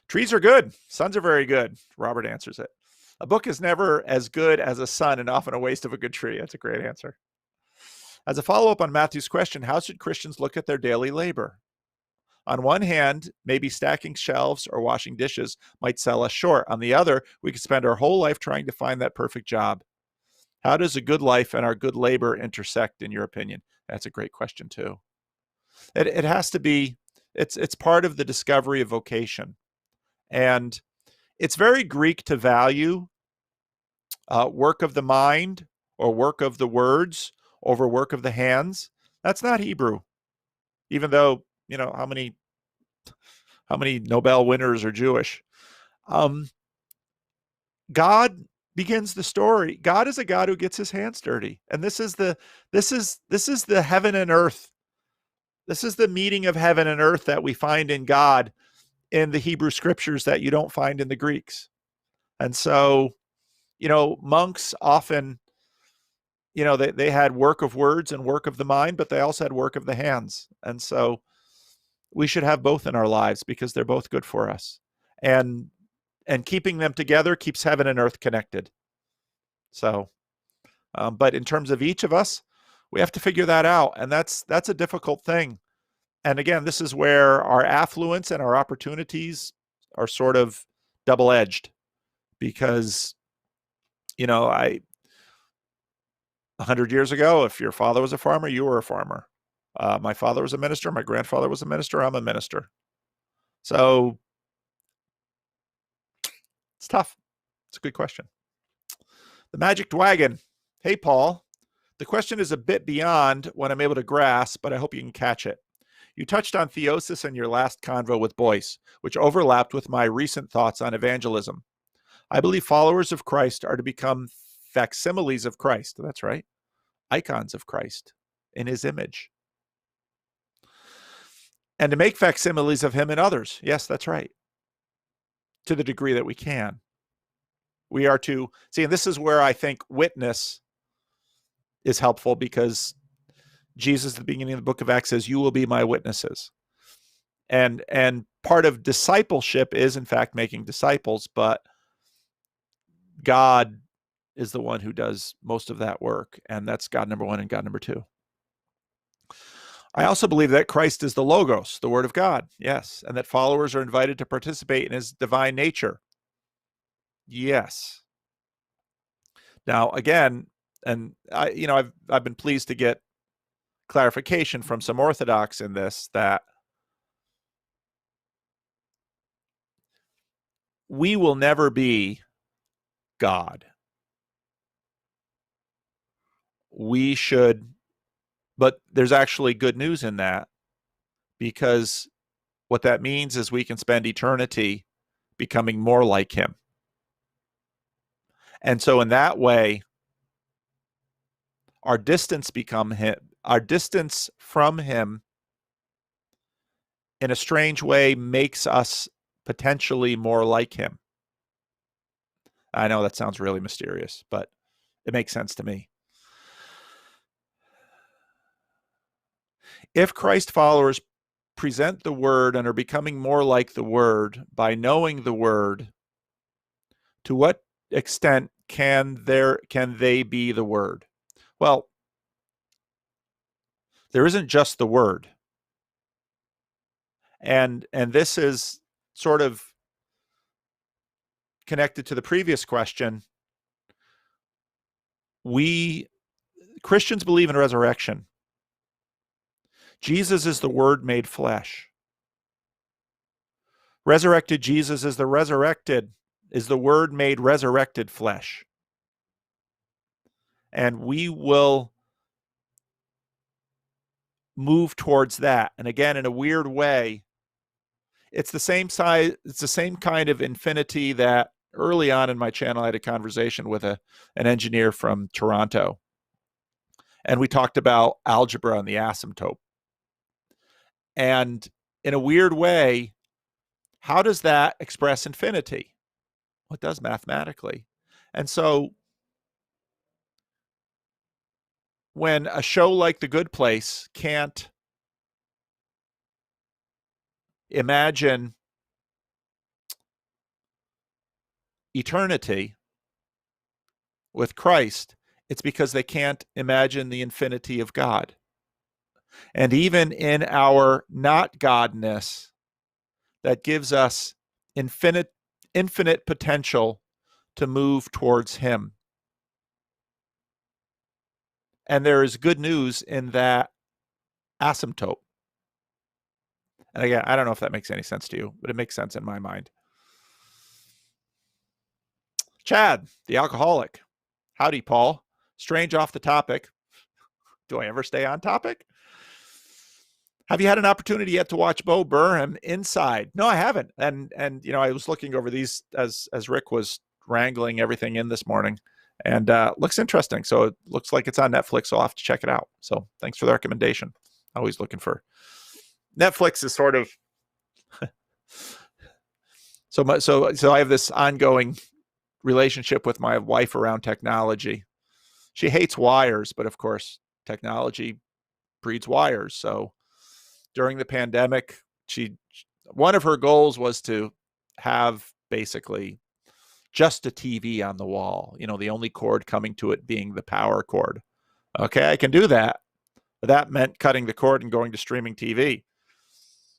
trees are good. Suns are very good. Robert answers it. A book is never as good as a sun, and often a waste of a good tree. That's a great answer. As a follow-up on Matthew's question, how should Christians look at their daily labor? On one hand, maybe stacking shelves or washing dishes might sell us short. On the other, we could spend our whole life trying to find that perfect job. How does a good life and our good labor intersect, in your opinion? That's a great question too. It has to be, it's part of the discovery of vocation. And it's very Greek to value work of the mind or work of the words over work of the hands. That's not Hebrew. Even though, how many Nobel winners are Jewish. God begins the story. God is a God who gets his hands dirty. And this is the heaven and earth. This is the meeting of heaven and earth that we find in God in the Hebrew scriptures that you don't find in the Greeks. And so, monks often, they had work of words and work of the mind, but they also had work of the hands. And so we should have both in our lives because they're both good for us. And keeping them together keeps heaven and earth connected. So, but in terms of each of us, we have to figure that out. And that's a difficult thing. And again, this is where our affluence and our opportunities are sort of double-edged, because, 100 years ago, if your father was a farmer, you were a farmer. My father was a minister. My grandfather was a minister. I'm a minister. So it's tough. It's a good question. The Magic Wagon. Hey, Paul. The question is a bit beyond what I'm able to grasp, but I hope you can catch it. You touched on theosis in your last convo with Boyce, which overlapped with my recent thoughts on evangelism. I believe followers of Christ are to become facsimiles of Christ. That's right. Icons of Christ in his image. And to make facsimiles of him in others. Yes, that's right. To the degree that we can. We are to see, and this is where I think witness is helpful, because Jesus at the beginning of the book of Acts says, you will be my witnesses. And part of discipleship is, in fact, making disciples, but God is the one who does most of that work. And that's God number one and God number two. I also believe that Christ is the Logos, the Word of God. Yes. And that followers are invited to participate in his divine nature. Yes. Now, again, and I've been pleased to get clarification from some Orthodox in this, that we will never be God. We should, but there's actually good news in that, because what that means is we can spend eternity becoming more like him. And so in that way, our distance from him in a strange way, makes us potentially more like him. I know that sounds really mysterious, but it makes sense to me. If Christ followers present the word and are becoming more like the word by knowing the word, to what extent can they be the word? Well, there isn't just the word. And this is sort of connected to the previous question. We Christians believe in resurrection. Jesus is the Word made flesh. Resurrected Jesus is the Word made resurrected flesh. And we will move towards that. And again, in a weird way, it's the same size, it's the same kind of infinity that early on in my channel, I had a conversation with an engineer from Toronto. And we talked about algebra and the asymptote. And in a weird way, how does that express infinity? Well, it does mathematically. And so when a show like The Good Place can't imagine eternity with Christ, it's because they can't imagine the infinity of God. And even in our not godness, that gives us infinite potential to move towards him. And there is good news in that asymptote. And again, I don't know if that makes any sense to you, but it makes sense in my mind. Chad, the alcoholic. Howdy, Paul. Strange off the topic. Do I ever stay on topic? Have you had an opportunity yet to watch Bo Burnham Inside? No, I haven't. And you know, I was looking over these as Rick was wrangling everything in this morning, and looks interesting. So it looks like it's on Netflix. So I'll have to check it out. So thanks for the recommendation. Always looking for Netflix is sort of so I have this ongoing relationship with my wife around technology. She hates wires, but of course, technology breeds wires. So during the pandemic, one of her goals was to have basically just a TV on the wall, you know, the only cord coming to it being the power cord. Okay, I can do that. But that meant cutting the cord and going to streaming TV.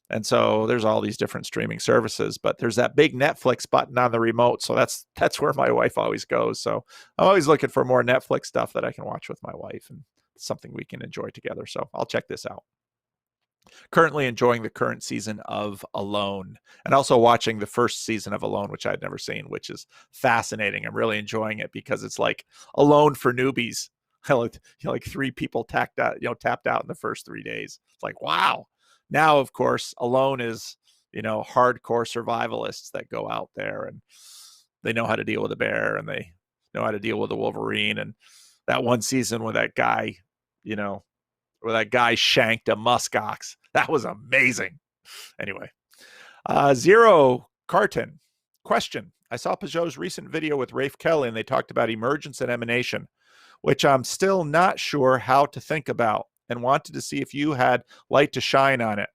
And so there's all these different streaming services, but there's that big Netflix button on the remote. So that's where my wife always goes. So I'm always looking for more Netflix stuff that I can watch with my wife, and something we can enjoy together. So I'll check this out. Currently enjoying the current season of Alone, and also watching the first season of Alone, which I'd never seen, which is fascinating. I'm really enjoying it because it's like Alone for newbies. Like 3 people tapped out in the first 3 days. It's like, wow. Now, of course, Alone is, hardcore survivalists that go out there and they know how to deal with a bear and they know how to deal with a wolverine. And that one season where that guy, shanked a muskox, that was amazing. Anyway, Zero Carton. Question. I saw Peugeot's recent video with Rafe Kelly and they talked about emergence and emanation, which I'm still not sure how to think about, and wanted to see if you had light to shine on it.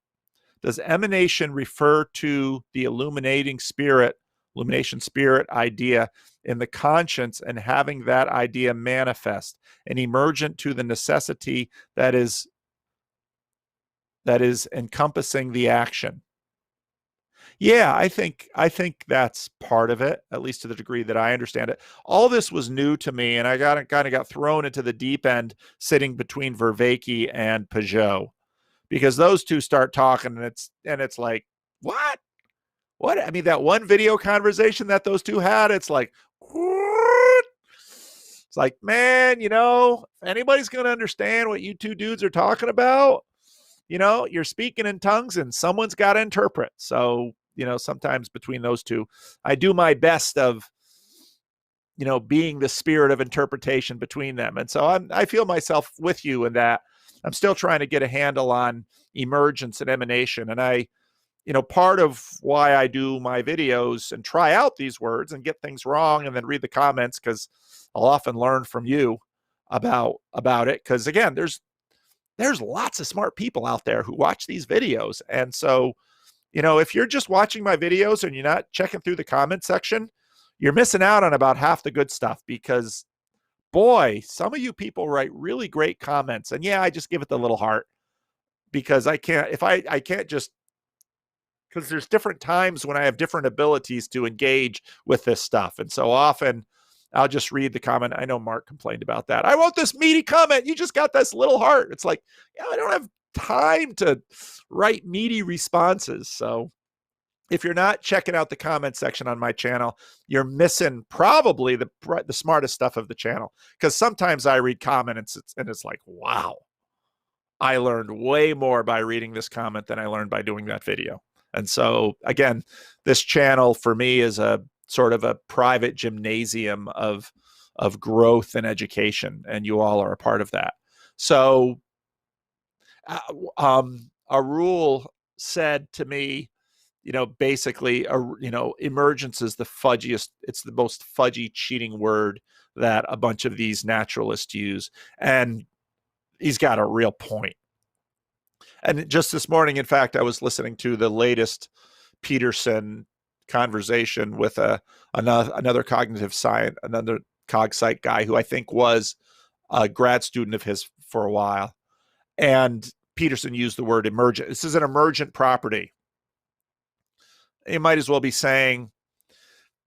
Does emanation refer to the illumination spirit idea in the conscience and having that idea manifest and emergent to the necessity that is encompassing the action? Yeah, I think that's part of it, at least to the degree that I understand it. All this was new to me, and I kind of got thrown into the deep end sitting between Vervaeke and Peugeot, because those two start talking, and it's like, what? I mean, that one video conversation that those two had, it's like, what? It's like, man, if anybody's going to understand what you two dudes are talking about, you're speaking in tongues and someone's got to interpret. So, sometimes between those two, I do my best of, being the spirit of interpretation between them. And so I feel myself with you in that I'm still trying to get a handle on emergence and emanation. And I part of why I do my videos and try out these words and get things wrong and then read the comments, because I'll often learn from you about it. Because again, there's lots of smart people out there who watch these videos. And so, if you're just watching my videos and you're not checking through the comment section, you're missing out on about half the good stuff, because boy, some of you people write really great comments. And yeah, I just give it the little heart, because I can't just, because there's different times when I have different abilities to engage with this stuff. And so often I'll just read the comment. I know Mark complained about that. I wrote this meaty comment. You just got this little heart. It's like, yeah, I don't have time to write meaty responses. So if you're not checking out the comment section on my channel, you're missing probably the smartest stuff of the channel. Because sometimes I read comments and it's like, wow, I learned way more by reading this comment than I learned by doing that video. And so again, this channel for me is a sort of a private gymnasium of growth and education, and you all are a part of that. So a rule said to me, basically, emergence is the fudgiest, it's the most fudgy, cheating word that a bunch of these naturalists use. And he's got a real point. And just this morning, in fact, I was listening to the latest Peterson conversation with another cognitive science, another cog psych guy who I think was a grad student of his for a while. And Peterson used the word emergent. This is an emergent property. You might as well be saying,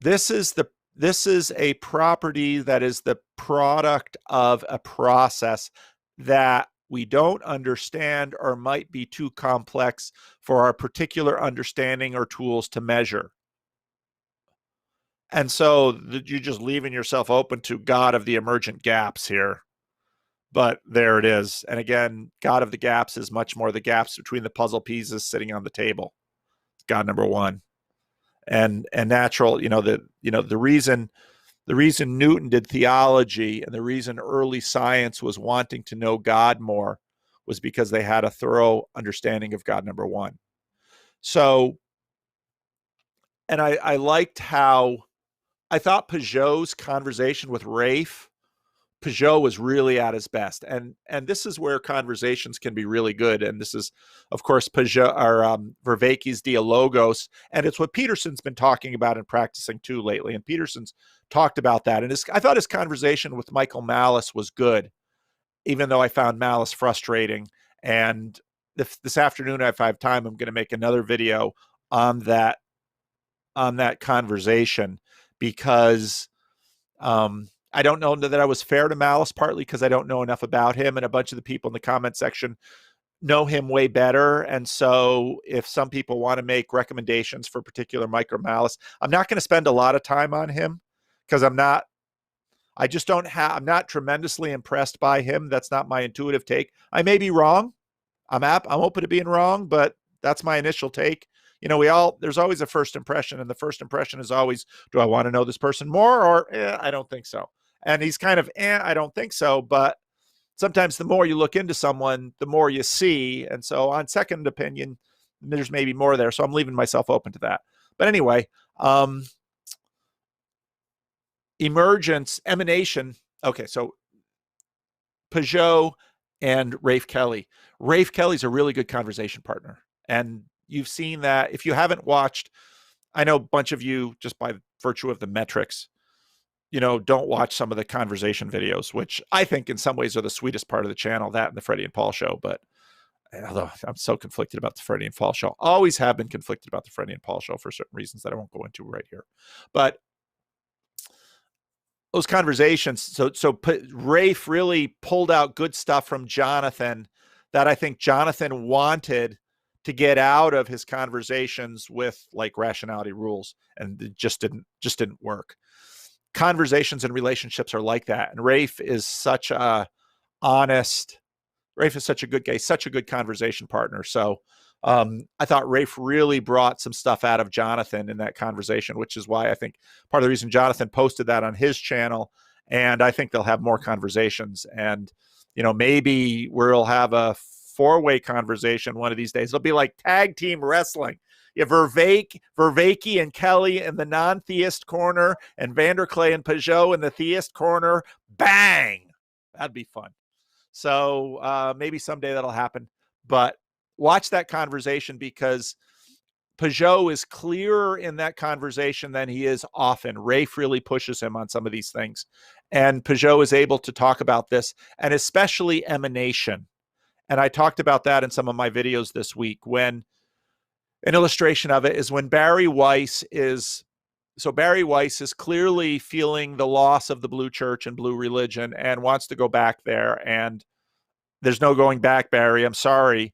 this is a property that is the product of a process that we don't understand or might be too complex for our particular understanding or tools to measure. And so you're just leaving yourself open to God of the emergent gaps here. But there it is. And again, God of the gaps is much more the gaps between the puzzle pieces sitting on the table. God number one. And natural, the reason Newton did theology and the reason early science was wanting to know God more was because they had a thorough understanding of God number one. So, and I liked how I thought Peugeot's conversation with Rafe, Peugeot was really at his best. And this is where conversations can be really good. And this is, of course, Peugeot or Vervaeke's Dialogos. And it's what Peterson's been talking about and practicing too lately. And Peterson's talked about that. And I thought his conversation with Michael Malice was good, even though I found Malice frustrating. And this afternoon, if I have time, I'm going to make another video on that conversation, because I don't know that I was fair to Malice, partly because I don't know enough about him, and a bunch of the people in the comment section know him way better. And so if some people want to make recommendations for particular Mike or Malice, I'm not going to spend a lot of time on him, because I'm not tremendously impressed by him. That's not my intuitive take. I may be wrong. I'm open to being wrong, but that's my initial take. There's always a first impression, and the first impression is always, do I want to know this person more, or I don't think so. And he's kind of, I don't think so. But sometimes the more you look into someone, the more you see. And so on second opinion, there's maybe more there. So I'm leaving myself open to that. But anyway, emanation. Okay, so Peugeot and Rafe Kelly. Rafe Kelly's a really good conversation partner. And you've seen that. If you haven't watched, I know a bunch of you, just by virtue of the metrics, don't watch some of the conversation videos, which I think in some ways are the sweetest part of the channel, that and the Freddie and Paul show. But although I'm so conflicted about the Freddie and Paul show, always have been conflicted about the Freddie and Paul show for certain reasons that I won't go into right here. But those conversations, so Rafe really pulled out good stuff from Jonathan that I think Jonathan wanted to get out of his conversations with like rationality rules, and it just didn't work. Conversations and relationships are like that. And Rafe is such a good guy, such a good conversation partner. So I thought Rafe really brought some stuff out of Jonathan in that conversation, which is why I think part of the reason Jonathan posted that on his channel. And I think they'll have more conversations, and, maybe we'll have a 4-way conversation one of these days. It'll be like tag team wrestling. You have Vervaeke and Kelly in the non-theist corner, and Vanderklay and Peugeot in the theist corner. Bang! That'd be fun. So maybe someday that'll happen. But watch that conversation, because Peugeot is clearer in that conversation than he is often. Rafe really pushes him on some of these things. And Peugeot is able to talk about this, and especially emanation. And I talked about that in some of my videos this week, when an illustration of it is when Barry Weiss is clearly feeling the loss of the blue church and blue religion and wants to go back there. And there's no going back, Barry. I'm sorry.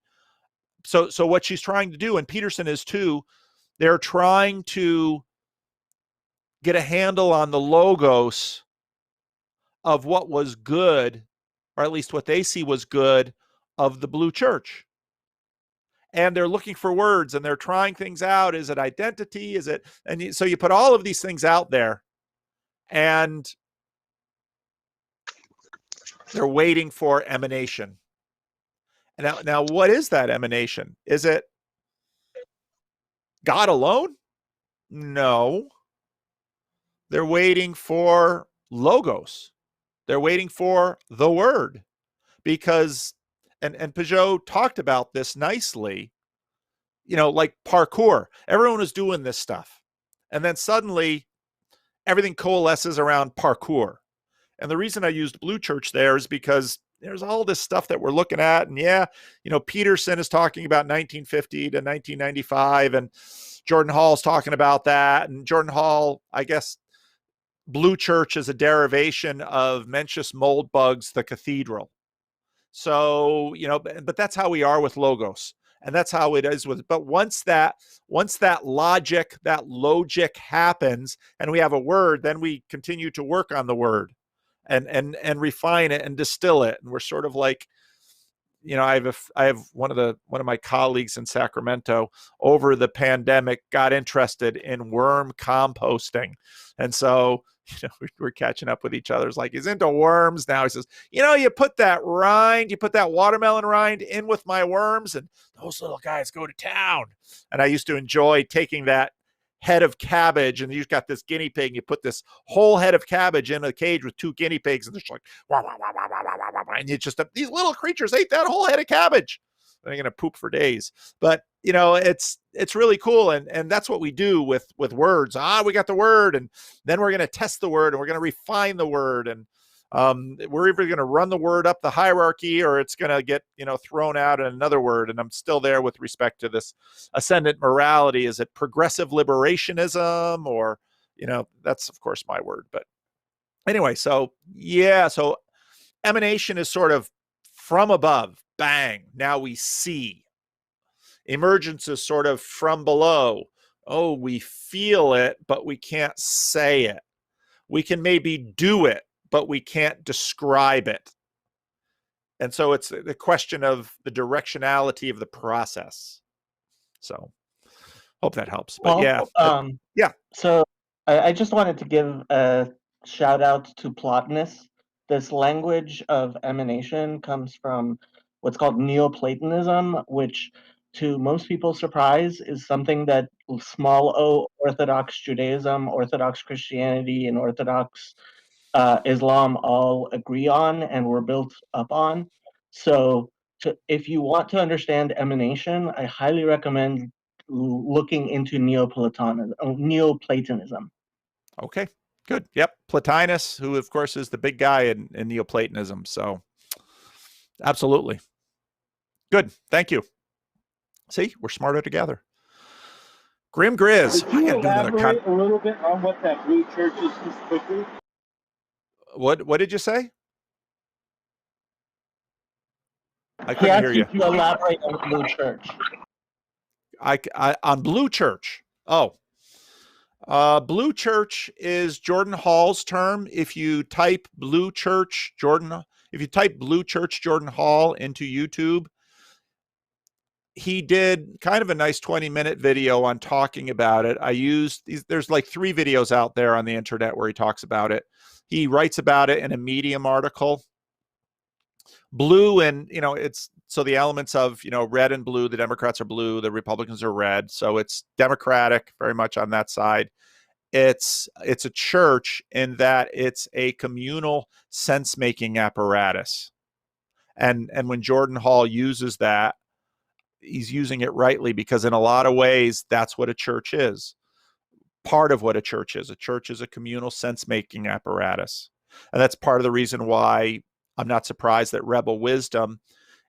So what she's trying to do, and Peterson is too, they're trying to get a handle on the logos of what was good, or at least what they see was good, of the blue church. And they're looking for words, and they're trying things out. Is it identity? Is it? And so you put all of these things out there, and they're waiting for emanation. Now, what is that emanation? Is it God alone? No. They're waiting for logos. They're waiting for the word, because, and Peugeot talked about this nicely, like parkour. Everyone was doing this stuff. And then suddenly everything coalesces around parkour. And the reason I used blue church there is because there's all this stuff that we're looking at. And Peterson is talking about 1950 to 1995, and Jordan Hall's talking about that. And Jordan Hall, I guess, blue church is a derivation of Mencius Moldbug's The Cathedral. So, but that's how we are with logos. And that's how it is with, but once that logic happens and we have a word, then we continue to work on the word and refine it and distill it. And we're sort of like, I have one of my colleagues in Sacramento over the pandemic got interested in worm composting. And so, we're catching up with each other. It's like, he's into worms now. He says, you put that watermelon rind in with my worms, and those little guys go to town. And I used to enjoy taking that head of cabbage, and you've got this guinea pig, and you put this whole head of cabbage in a cage with 2 guinea pigs, and they're just like, wah, wah, wah, wah, wah, wah, wah, and you just, these little creatures ate that whole head of cabbage. They're going to poop for days. But, it's really cool. And that's what we do with words. We got the word, and then we're going to test the word, and we're going to refine the word. And we're either going to run the word up the hierarchy, or it's going to get, thrown out in another word. And I'm still there with respect to this ascendant morality. Is it progressive liberationism, or, that's of course my word. But anyway, so emanation is sort of from above, bang, now we see. Emergence is sort of from below. Oh, we feel it, but we can't say it. We can maybe do it, but we can't describe it. And so it's the question of the directionality of the process. So hope that helps. But yeah. So I just wanted to give a shout out to Plotinus. This language of emanation comes from what's called Neoplatonism, which to most people's surprise is something that small o Orthodox Judaism, Orthodox Christianity, and Orthodox Islam all agree on and were built up on. So if you want to understand emanation, I highly recommend looking into Neoplatonism. Okay, good. Yep. Plotinus, who of course is the big guy in Neoplatonism. So absolutely. Good. Thank you. See, we're smarter together. Grim Grizz. Could you elaborate a little bit on what that blue church is, just quickly? What did you say? I He couldn't asked hear you you. to elaborate on blue church. On blue church. Oh, blue church is Jordan Hall's term. If you type blue church Jordan Hall into YouTube, he did kind of a nice 20-minute video on talking about it. There's like 3 videos out there on the internet where he talks about it. He writes about it in a Medium article. Blue, and it's so the elements of, red and blue, the Democrats are blue, the Republicans are red. So it's Democratic very much on that side. It's a church in that it's a communal sense-making apparatus. And when Jordan Hall uses that, he's using it rightly, because in a lot of ways, that's what a church is. Part of what a church is. A church is a communal sense-making apparatus. And that's part of the reason why I'm not surprised that Rebel Wisdom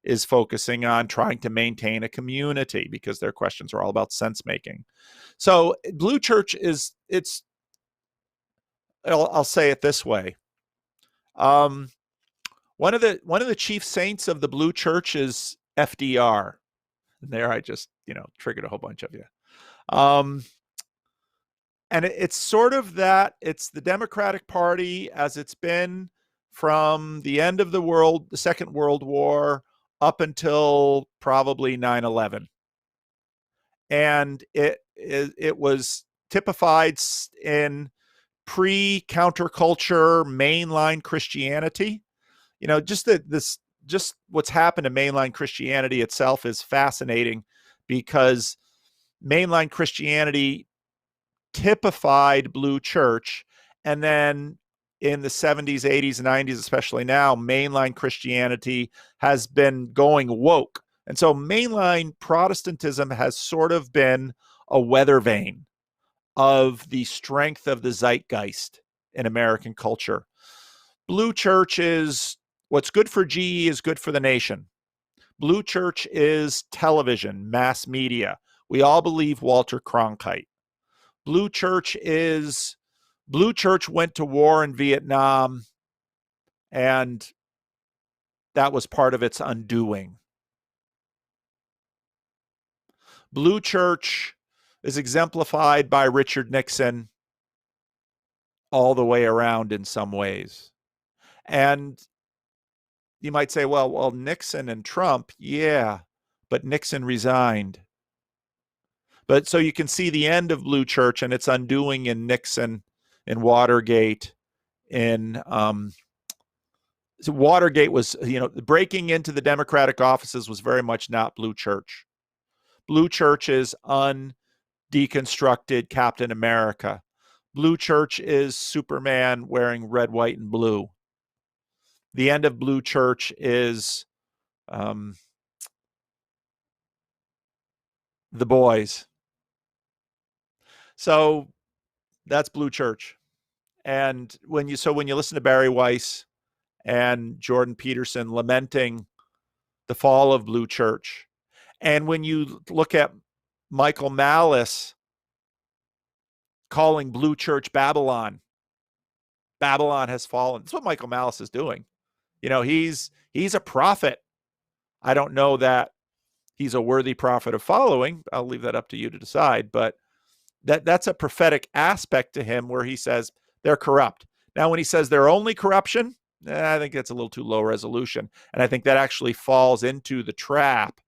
is focusing on trying to maintain a community, because their questions are all about sense-making. So Blue Church I'll say it this way. One of the chief saints of the Blue Church is FDR. And there I just, triggered a whole bunch of you. And it's sort of that, it's the Democratic Party as it's been from the end of the Second World War up until probably 9/11. And it was typified in pre-counterculture mainline Christianity. Just what's happened to mainline Christianity itself is fascinating, because mainline Christianity typified Blue Church, and then in the 70s, 80s, 90s, especially now, mainline Christianity has been going woke. And so mainline Protestantism has sort of been a weather vane of the strength of the zeitgeist in American culture. Blue Church is what's good for GE is good for the nation. Blue Church is television, mass media. We all believe Walter Cronkite. Blue Church went to war in Vietnam, and that was part of its undoing. Blue Church is exemplified by Richard Nixon all the way around in some ways. And you might say, well, Nixon and Trump, yeah, but Nixon resigned. But so you can see the end of Blue Church and its undoing in Nixon, in Watergate, so Watergate was, breaking into the Democratic offices was very much not Blue Church. Blue Church is undeconstructed Captain America. Blue Church is Superman wearing red, white, and blue. The end of Blue Church is The Boys. So that's Blue Church. And when you listen to Barry Weiss and Jordan Peterson lamenting the fall of Blue Church, and when you look at Michael Malice calling Blue Church Babylon has fallen. That's what Michael Malice is doing. He's a prophet. I don't know that he's a worthy prophet of following. I'll leave that up to you to decide. But that's a prophetic aspect to him, where he says they're corrupt. Now, when he says they're only corruption, I think that's a little too low resolution. And I think that actually falls into the trap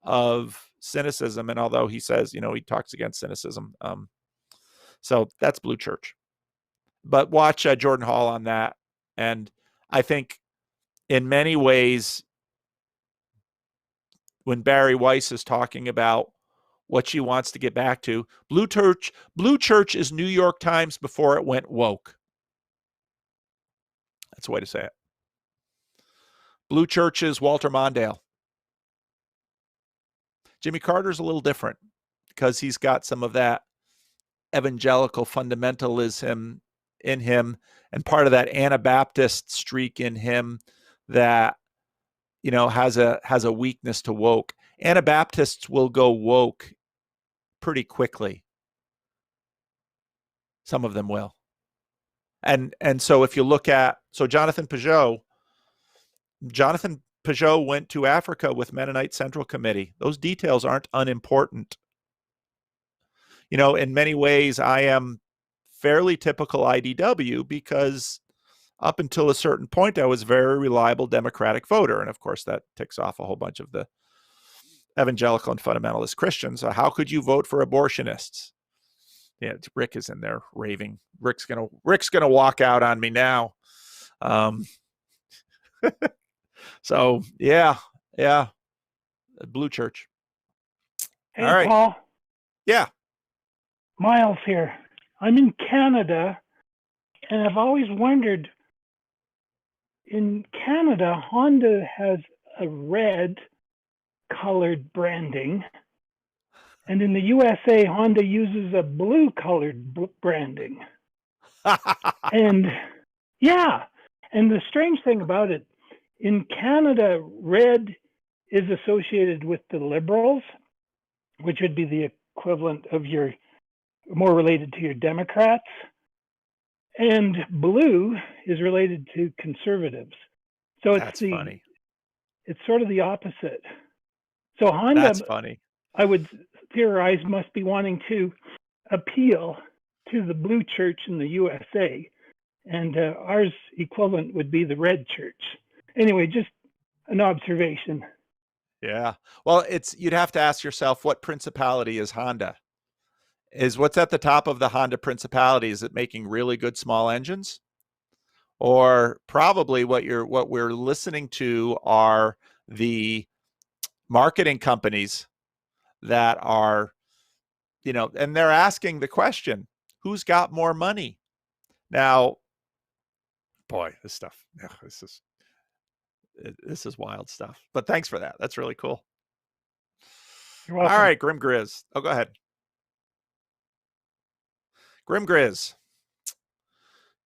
of cynicism. And although he says, he talks against cynicism. So that's Blue Church. But watch Jordan Hall on that. And I think in many ways, when Barry Weiss is talking about what she wants to get back to, Blue Church is New York Times before it went woke. That's a way to say it. Blue Church is Walter Mondale. Jimmy Carter's a little different, because he's got some of that evangelical fundamentalism in him, and part of that Anabaptist streak in him that has a weakness to woke. Anabaptists will go woke pretty quickly. Some of them will. And so if you look at Jonathan Peugeot went to Africa with Mennonite Central Committee. Those details aren't unimportant. In many ways, I am fairly typical IDW, because up until a certain point, I was a very reliable Democratic voter. And of course, that ticks off a whole bunch of the evangelical and fundamentalist Christians. So how could you vote for abortionists? Yeah, Rick is in there raving. Rick's gonna walk out on me now. So yeah, Yeah, Blue Church. Hey, All right. Paul. Yeah. Miles here. I'm in Canada, and I've always wondered, in Canada, Honda has a red colored branding, and in the USA, Honda uses a blue colored branding. And yeah, and the strange thing about it, in Canada, red is associated with the Liberals, which would be the equivalent of your, more related to your Democrats. And blue is related to conservatives. So That's funny. It's sort of the opposite. So Honda, that's funny. I would theorize, must be wanting to appeal to the blue church in the USA, and ours equivalent would be the red church. Anyway, just an observation. Yeah. Well, you'd have to ask yourself, what principality is Honda? Is what's at the top of the Honda principality? Is it making really good small engines? Or probably what we're listening to are the marketing companies that are, and they're asking the question, who's got more money? Now, boy, this is wild stuff. But thanks for that. That's really cool. You're welcome. All right, Grim Grizz. Oh, go ahead. Grim Grizz.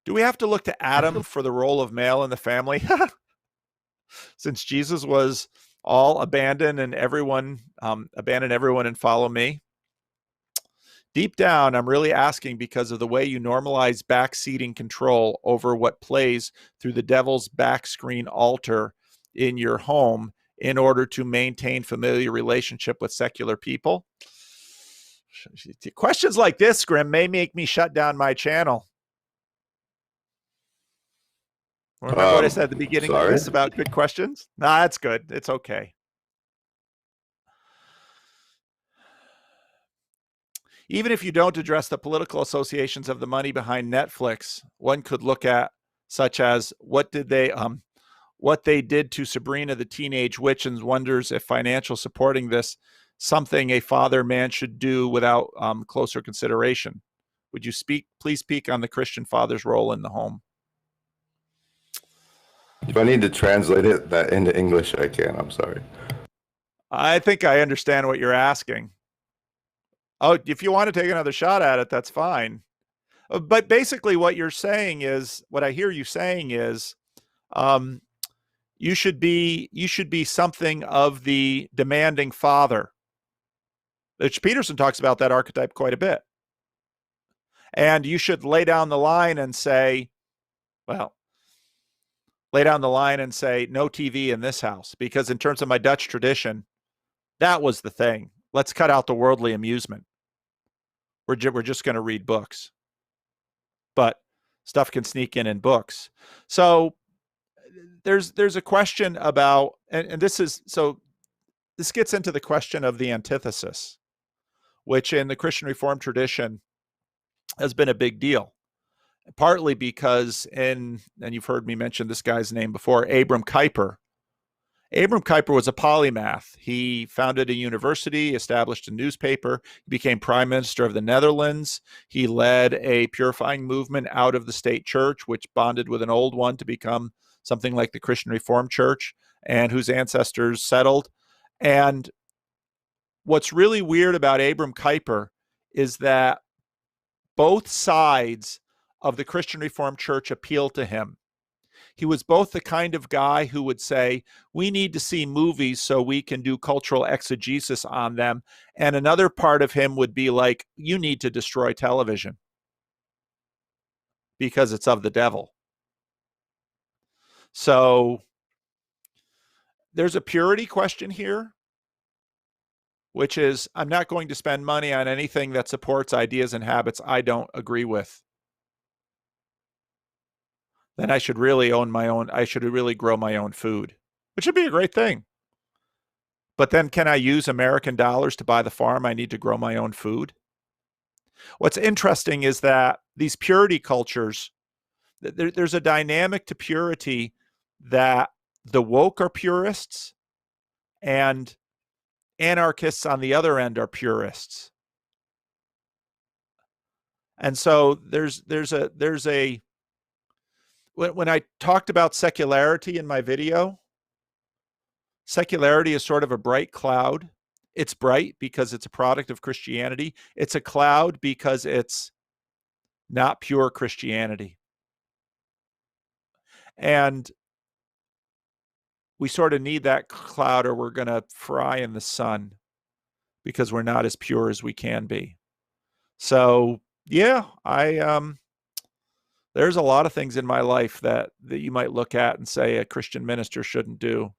Do we have to look to Adam for the role of male in the family? Since Jesus was all abandon everyone and follow me. Deep down, I'm really asking because of the way you normalize backseating control over what plays through the devil's backscreen altar in your home in order to maintain familiar relationship with secular people. Questions like this, Grim, may make me shut down my channel. Remember what I said at the beginning of this about good questions? Nah, that's good. It's okay. Even if you don't address the political associations of the money behind Netflix, one could look at such as what they did to Sabrina the Teenage Witch, and wonders if financial supporting this something a father man should do without closer consideration. Would you please speak on the Christian father's role in the home? If I need to translate that into English, I can. I'm sorry. I think I understand what you're asking. Oh, if you want to take another shot at it, that's fine. But basically what you're saying is, what I hear you saying is, you should be something of the demanding father. Which Peterson talks about that archetype quite a bit. And you should lay down the line and say, no TV in this house, because in terms of my Dutch tradition, that was the thing. Let's cut out the worldly amusement. We're just going to read books. But stuff can sneak in books. So there's a question about, and this gets into the question of the antithesis, which in the Christian Reformed tradition has been a big deal. Partly because and you've heard me mention this guy's name before, Abram Kuyper. Abram Kuyper was a polymath. He founded a university, established a newspaper, he became prime minister of the Netherlands. He led a purifying movement out of the state church, which bonded with an old one to become something like the Christian Reformed Church, and whose ancestors settled. And what's really weird about Abram Kuyper is that both sides of the Christian Reformed Church appeal to him. He was both the kind of guy who would say, we need to see movies so we can do cultural exegesis on them. And another part of him would be like, you need to destroy television because it's of the devil. So there's a purity question here, which is, I'm not going to spend money on anything that supports ideas and habits I don't agree with. Then I should really I should really grow my own food, which would be a great thing. But then can I use American dollars to buy the farm I need to grow my own food? What's interesting is that these purity cultures, there's a dynamic to purity that the woke are purists and anarchists on the other end are purists. And so there's a when I talked about secularity in my video, secularity is sort of a bright cloud. It's bright because it's a product of Christianity. It's a cloud because it's not pure Christianity. And we sort of need that cloud or we're going to fry in the sun because we're not as pure as we can be. So, yeah, there's a lot of things in my life that you might look at and say a Christian minister shouldn't do.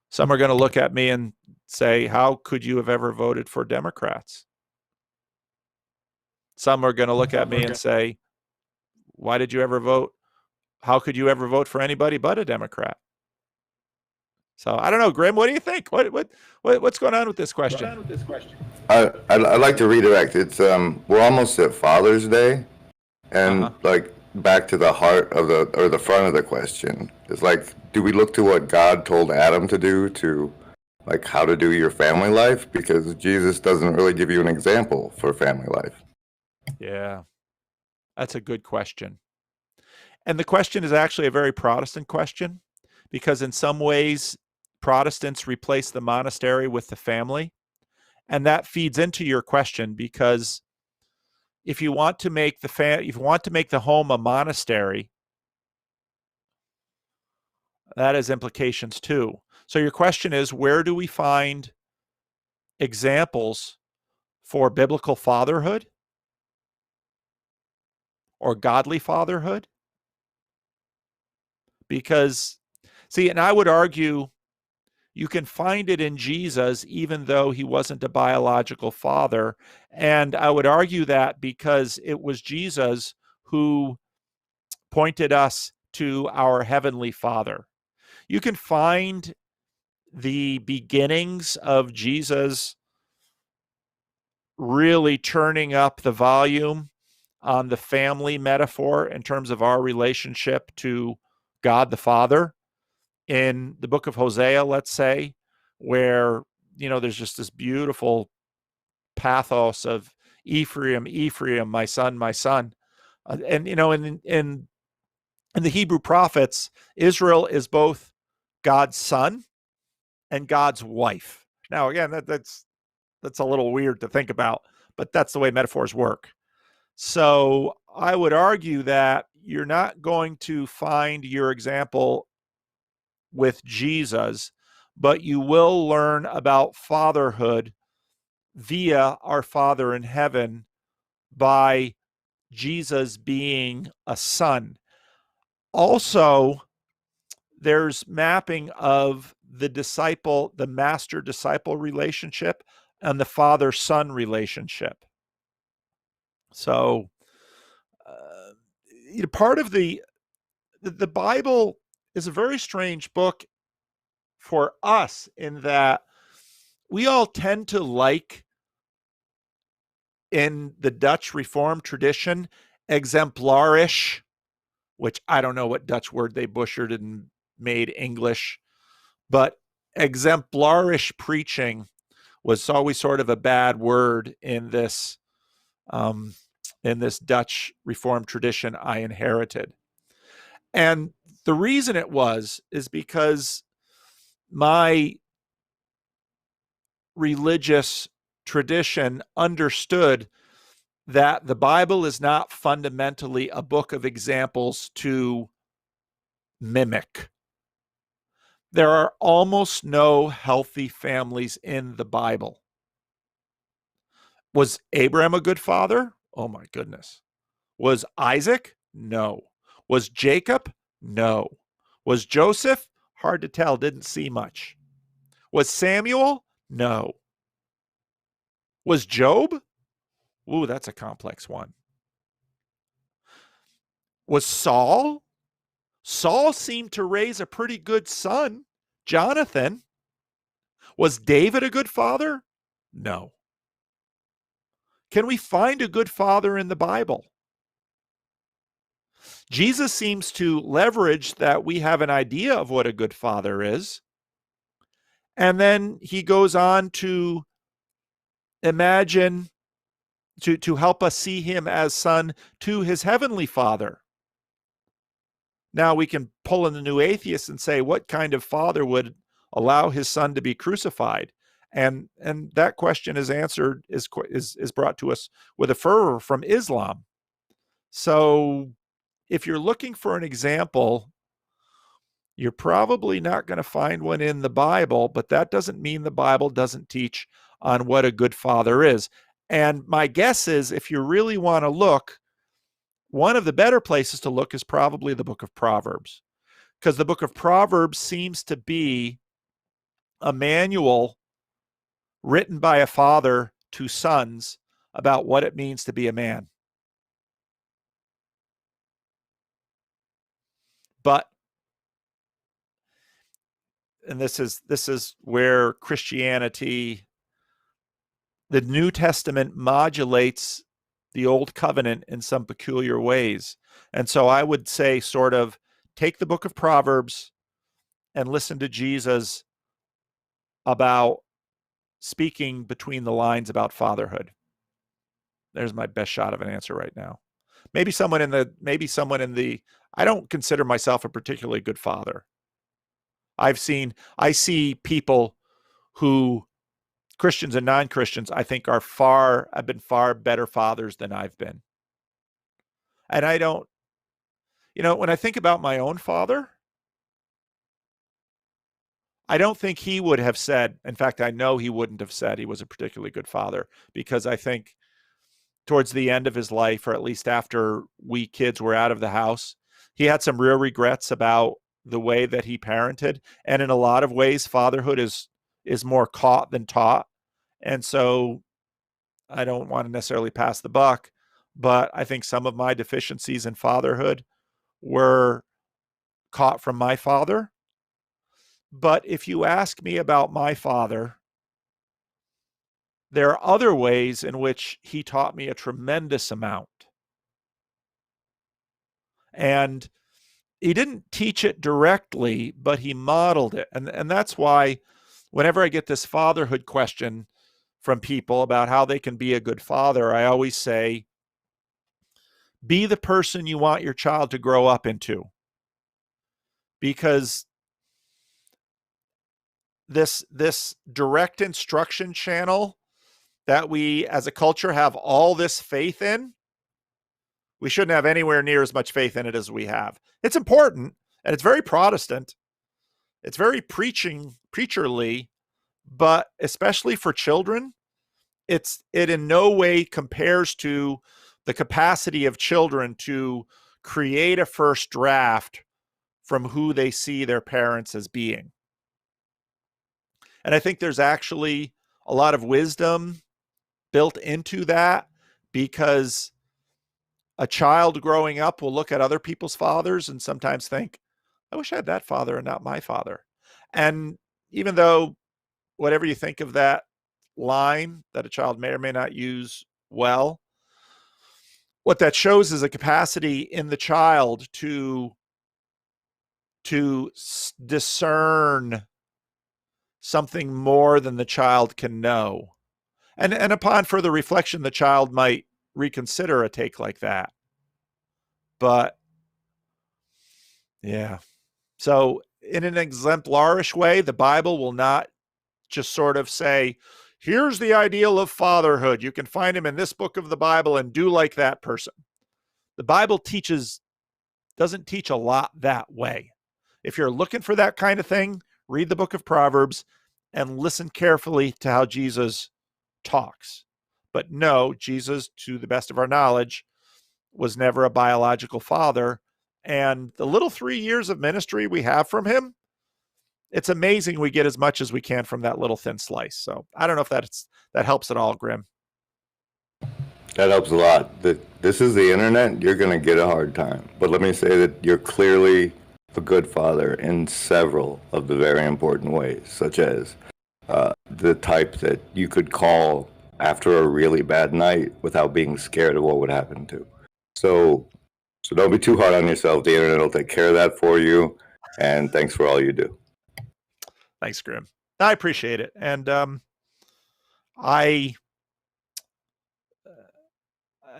Some are going to look at me and say, how could you have ever voted for Democrats? Some are going to look at me and say, why did you ever vote? How could you ever vote for anybody but a Democrat? So I don't know, Grim. What do you think? What's going on with this question? I'd like to redirect. It's we're almost at Father's Day, and like back to the heart of the front of the question. It's like, do we look to what God told Adam to do, to like how to do your family life? Because Jesus doesn't really give you an example for family life. Yeah, that's a good question. And the question is actually a very Protestant question, because in some ways Protestants replace the monastery with the family. And that feeds into your question, because if you want to make the home a monastery, that has implications too. So your question is, where do we find examples for biblical fatherhood or godly fatherhood? Because, see, and I would argue you can find it in Jesus, even though he wasn't a biological father. And I would argue that because it was Jesus who pointed us to our Heavenly Father. You can find the beginnings of Jesus really turning up the volume on the family metaphor in terms of our relationship to God the Father in the book of Hosea, let's say, where, there's just this beautiful pathos of Ephraim, Ephraim, my son, my son. And, in the Hebrew prophets, Israel is both God's son and God's wife. Now, again, that's a little weird to think about, but that's the way metaphors work. So I would argue that you're not going to find your example with Jesus, but you will learn about fatherhood via our Father in heaven by Jesus being a son. Also, there's mapping of the master-disciple relationship and the father-son relationship. So, part of the Bible is a very strange book for us in that we all tend to like, in the Dutch Reformed tradition, exemplarish, which I don't know what Dutch word they butchered and made English, but exemplarish preaching was always sort of a bad word in this Dutch Reformed tradition I inherited. And the reason it is because my religious tradition understood that the Bible is not fundamentally a book of examples to mimic. There are almost no healthy families in the Bible. Was Abraham a good father? Oh my goodness. Was Isaac? No. Was Jacob? No. Was Joseph? Hard to tell, didn't see much. Was Samuel? No. Was Job? Ooh, that's a complex one. Was Saul? Saul seemed to raise a pretty good son, Jonathan. Was David a good father? No. Can we find a good father in the Bible? Jesus seems to leverage that we have an idea of what a good father is And then he goes on to imagine, to help us see him as son to his heavenly Father. Now we can pull in the new atheist and say, what kind of father would allow his son to be crucified? And that question is answered, is brought to us with a fervor from Islam. So if you're looking for an example, you're probably not going to find one in the Bible, but that doesn't mean the Bible doesn't teach on what a good father is. And my guess is, if you really want to look, one of the better places to look is probably the book of Proverbs, because the book of Proverbs seems to be a manual written by a father to sons about what it means to be a man. But, and this is where Christianity, the New Testament, modulates the Old Covenant in some peculiar ways. And so I would say, sort of, take the book of Proverbs and listen to Jesus about speaking between the lines about fatherhood. There's my best shot of an answer right now. Maybe someone in the, I don't consider myself a particularly good father. I see people who, Christians and non-Christians, I think have been far better fathers than I've been. And I don't, when I think about my own father, I don't think he would have said, in fact, I know he wouldn't have said he was a particularly good father, because I think towards the end of his life, or at least after we kids were out of the house, he had some real regrets about the way that he parented. And in a lot of ways, fatherhood is more caught than taught. And so I don't want to necessarily pass the buck, but I think some of my deficiencies in fatherhood were caught from my father. But if you ask me about my father, there are other ways in which he taught me a tremendous amount. And he didn't teach it directly, but he modeled it. And that's why whenever I get this fatherhood question from people about how they can be a good father, I always say, be the person you want your child to grow up into. Because this direct instruction channel that we as a culture have all this faith in, we shouldn't have anywhere near as much faith in it as we have. It's important, and it's very Protestant. It's very preacherly, but especially for children, it in no way compares to the capacity of children to create a first draft from who they see their parents as being. And I think there's actually a lot of wisdom built into that, because a child growing up will look at other people's fathers and sometimes think, I wish I had that father and not my father. And even though whatever you think of that line that a child may or may not use well, what that shows is a capacity in the child to discern something more than the child can know. And upon further reflection, the child might reconsider a take like that. But yeah. So in an exemplarish way, the Bible will not just sort of say, here's the ideal of fatherhood. You can find him in this book of the Bible and do like that person. The Bible doesn't teach a lot that way. If you're looking for that kind of thing, read the book of Proverbs and listen carefully to how Jesus talks. But no, Jesus, to the best of our knowledge, was never a biological father. And the little 3 years of ministry we have from him, it's amazing we get as much as we can from that little thin slice. So I don't know if that helps at all, Grim. That helps a lot. This is the internet. You're going to get a hard time. But let me say that you're clearly a good father in several of the very important ways, such as the type that you could call after a really bad night without being scared of what would happen to. So don't be too hard on yourself. The internet will take care of that for you. And thanks for all you do. Thanks, Grim. I appreciate it. And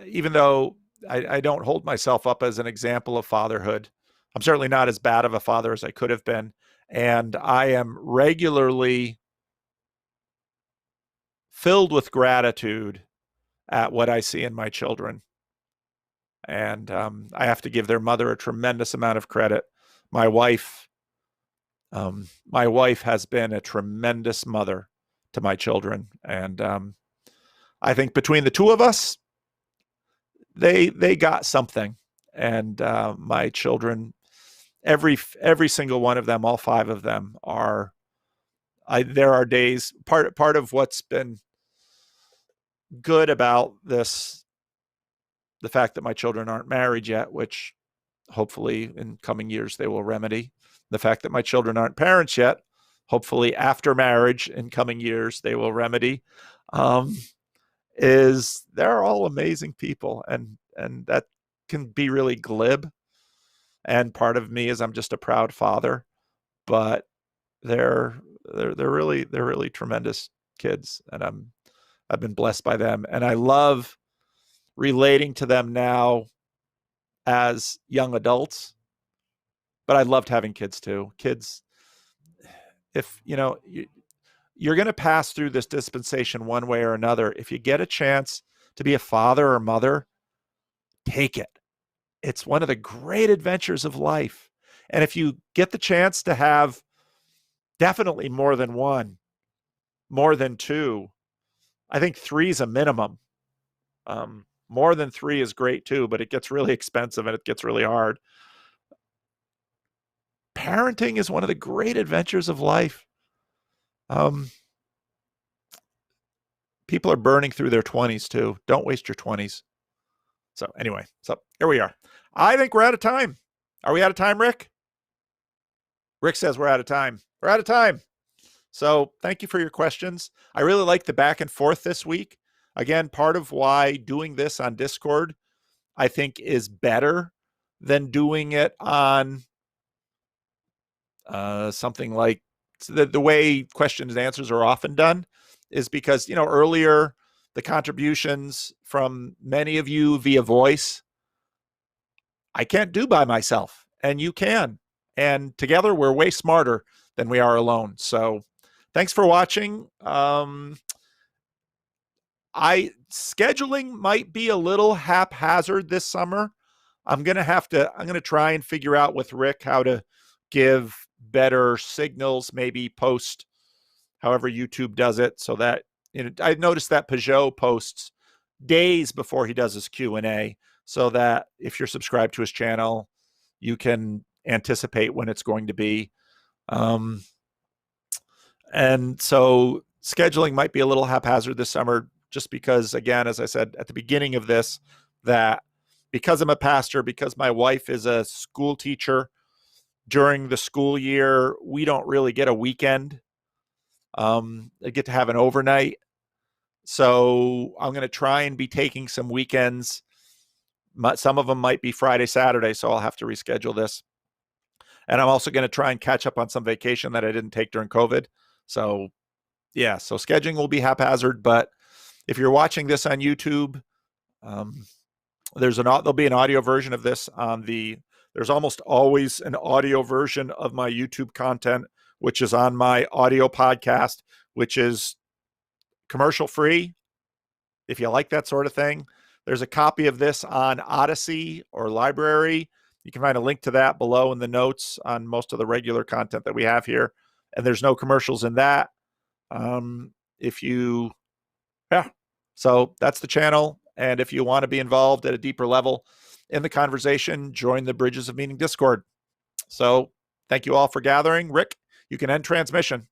even though I don't hold myself up as an example of fatherhood, I'm certainly not as bad of a father as I could have been. And I am regularly filled with gratitude at what I see in my children. And I have to give their mother a tremendous amount of credit. My wife has been a tremendous mother to my children. And I think between the two of us, they got something. And my children, every single one of them, all 5 of them are, there are days, part of what's been good about this, the fact that my children aren't married yet, which hopefully in coming years they will remedy. The fact that my children aren't parents yet, hopefully after marriage in coming years they will remedy, is they're all amazing people, and that can be really glib. And part of me is I'm just a proud father, but they're really tremendous kids, and I've been blessed by them, and I love relating to them now as young adults. But I loved having kids too. Kids, if you're going to pass through this dispensation one way or another, if you get a chance to be a father or mother, take it. It's one of the great adventures of life. And if you get the chance to have definitely more than one, more than 2, I think 3 is a minimum. More than 3 is great too, but it gets really expensive and it gets really hard. Parenting is one of the great adventures of life. People are burning through their 20s too. Don't waste your 20s. So anyway, so here we are. I think we're out of time. Are we out of time, Rick? Rick says we're out of time. We're out of time. So thank you for your questions. I really like the back and forth this week. Again, part of why doing this on Discord, I think, is better than doing it on something like the way questions and answers are often done, is because, earlier the contributions from many of you via voice, I can't do by myself, and you can. And together we're way smarter than we are alone. So thanks for watching. Scheduling might be a little haphazard this summer. I'm going to try and figure out with Rick how to give better signals, maybe post however YouTube does it, so that, I noticed that Peugeot posts days before he does his Q&A, so that if you're subscribed to his channel, you can anticipate when it's going to be. And so scheduling might be a little haphazard this summer, just because, again, as I said at the beginning of this, that because I'm a pastor, because my wife is a school teacher, during the school year, we don't really get a weekend. I get to have an overnight. So I'm going to try and be taking some weekends. Some of them might be Friday, Saturday, so I'll have to reschedule this. And I'm also going to try and catch up on some vacation that I didn't take during COVID. So yeah, so scheduling will be haphazard, but if you're watching this on YouTube, there'll be an audio version of this there's almost always an audio version of my YouTube content, which is on my audio podcast, which is commercial free. If you like that sort of thing, there's a copy of this on Odyssey or Library. You can find a link to that below in the notes on most of the regular content that we have here. And there's no commercials in that. So that's the channel. And if you want to be involved at a deeper level in the conversation, join the Bridges of Meaning Discord. So thank you all for gathering. Rick, you can end transmission.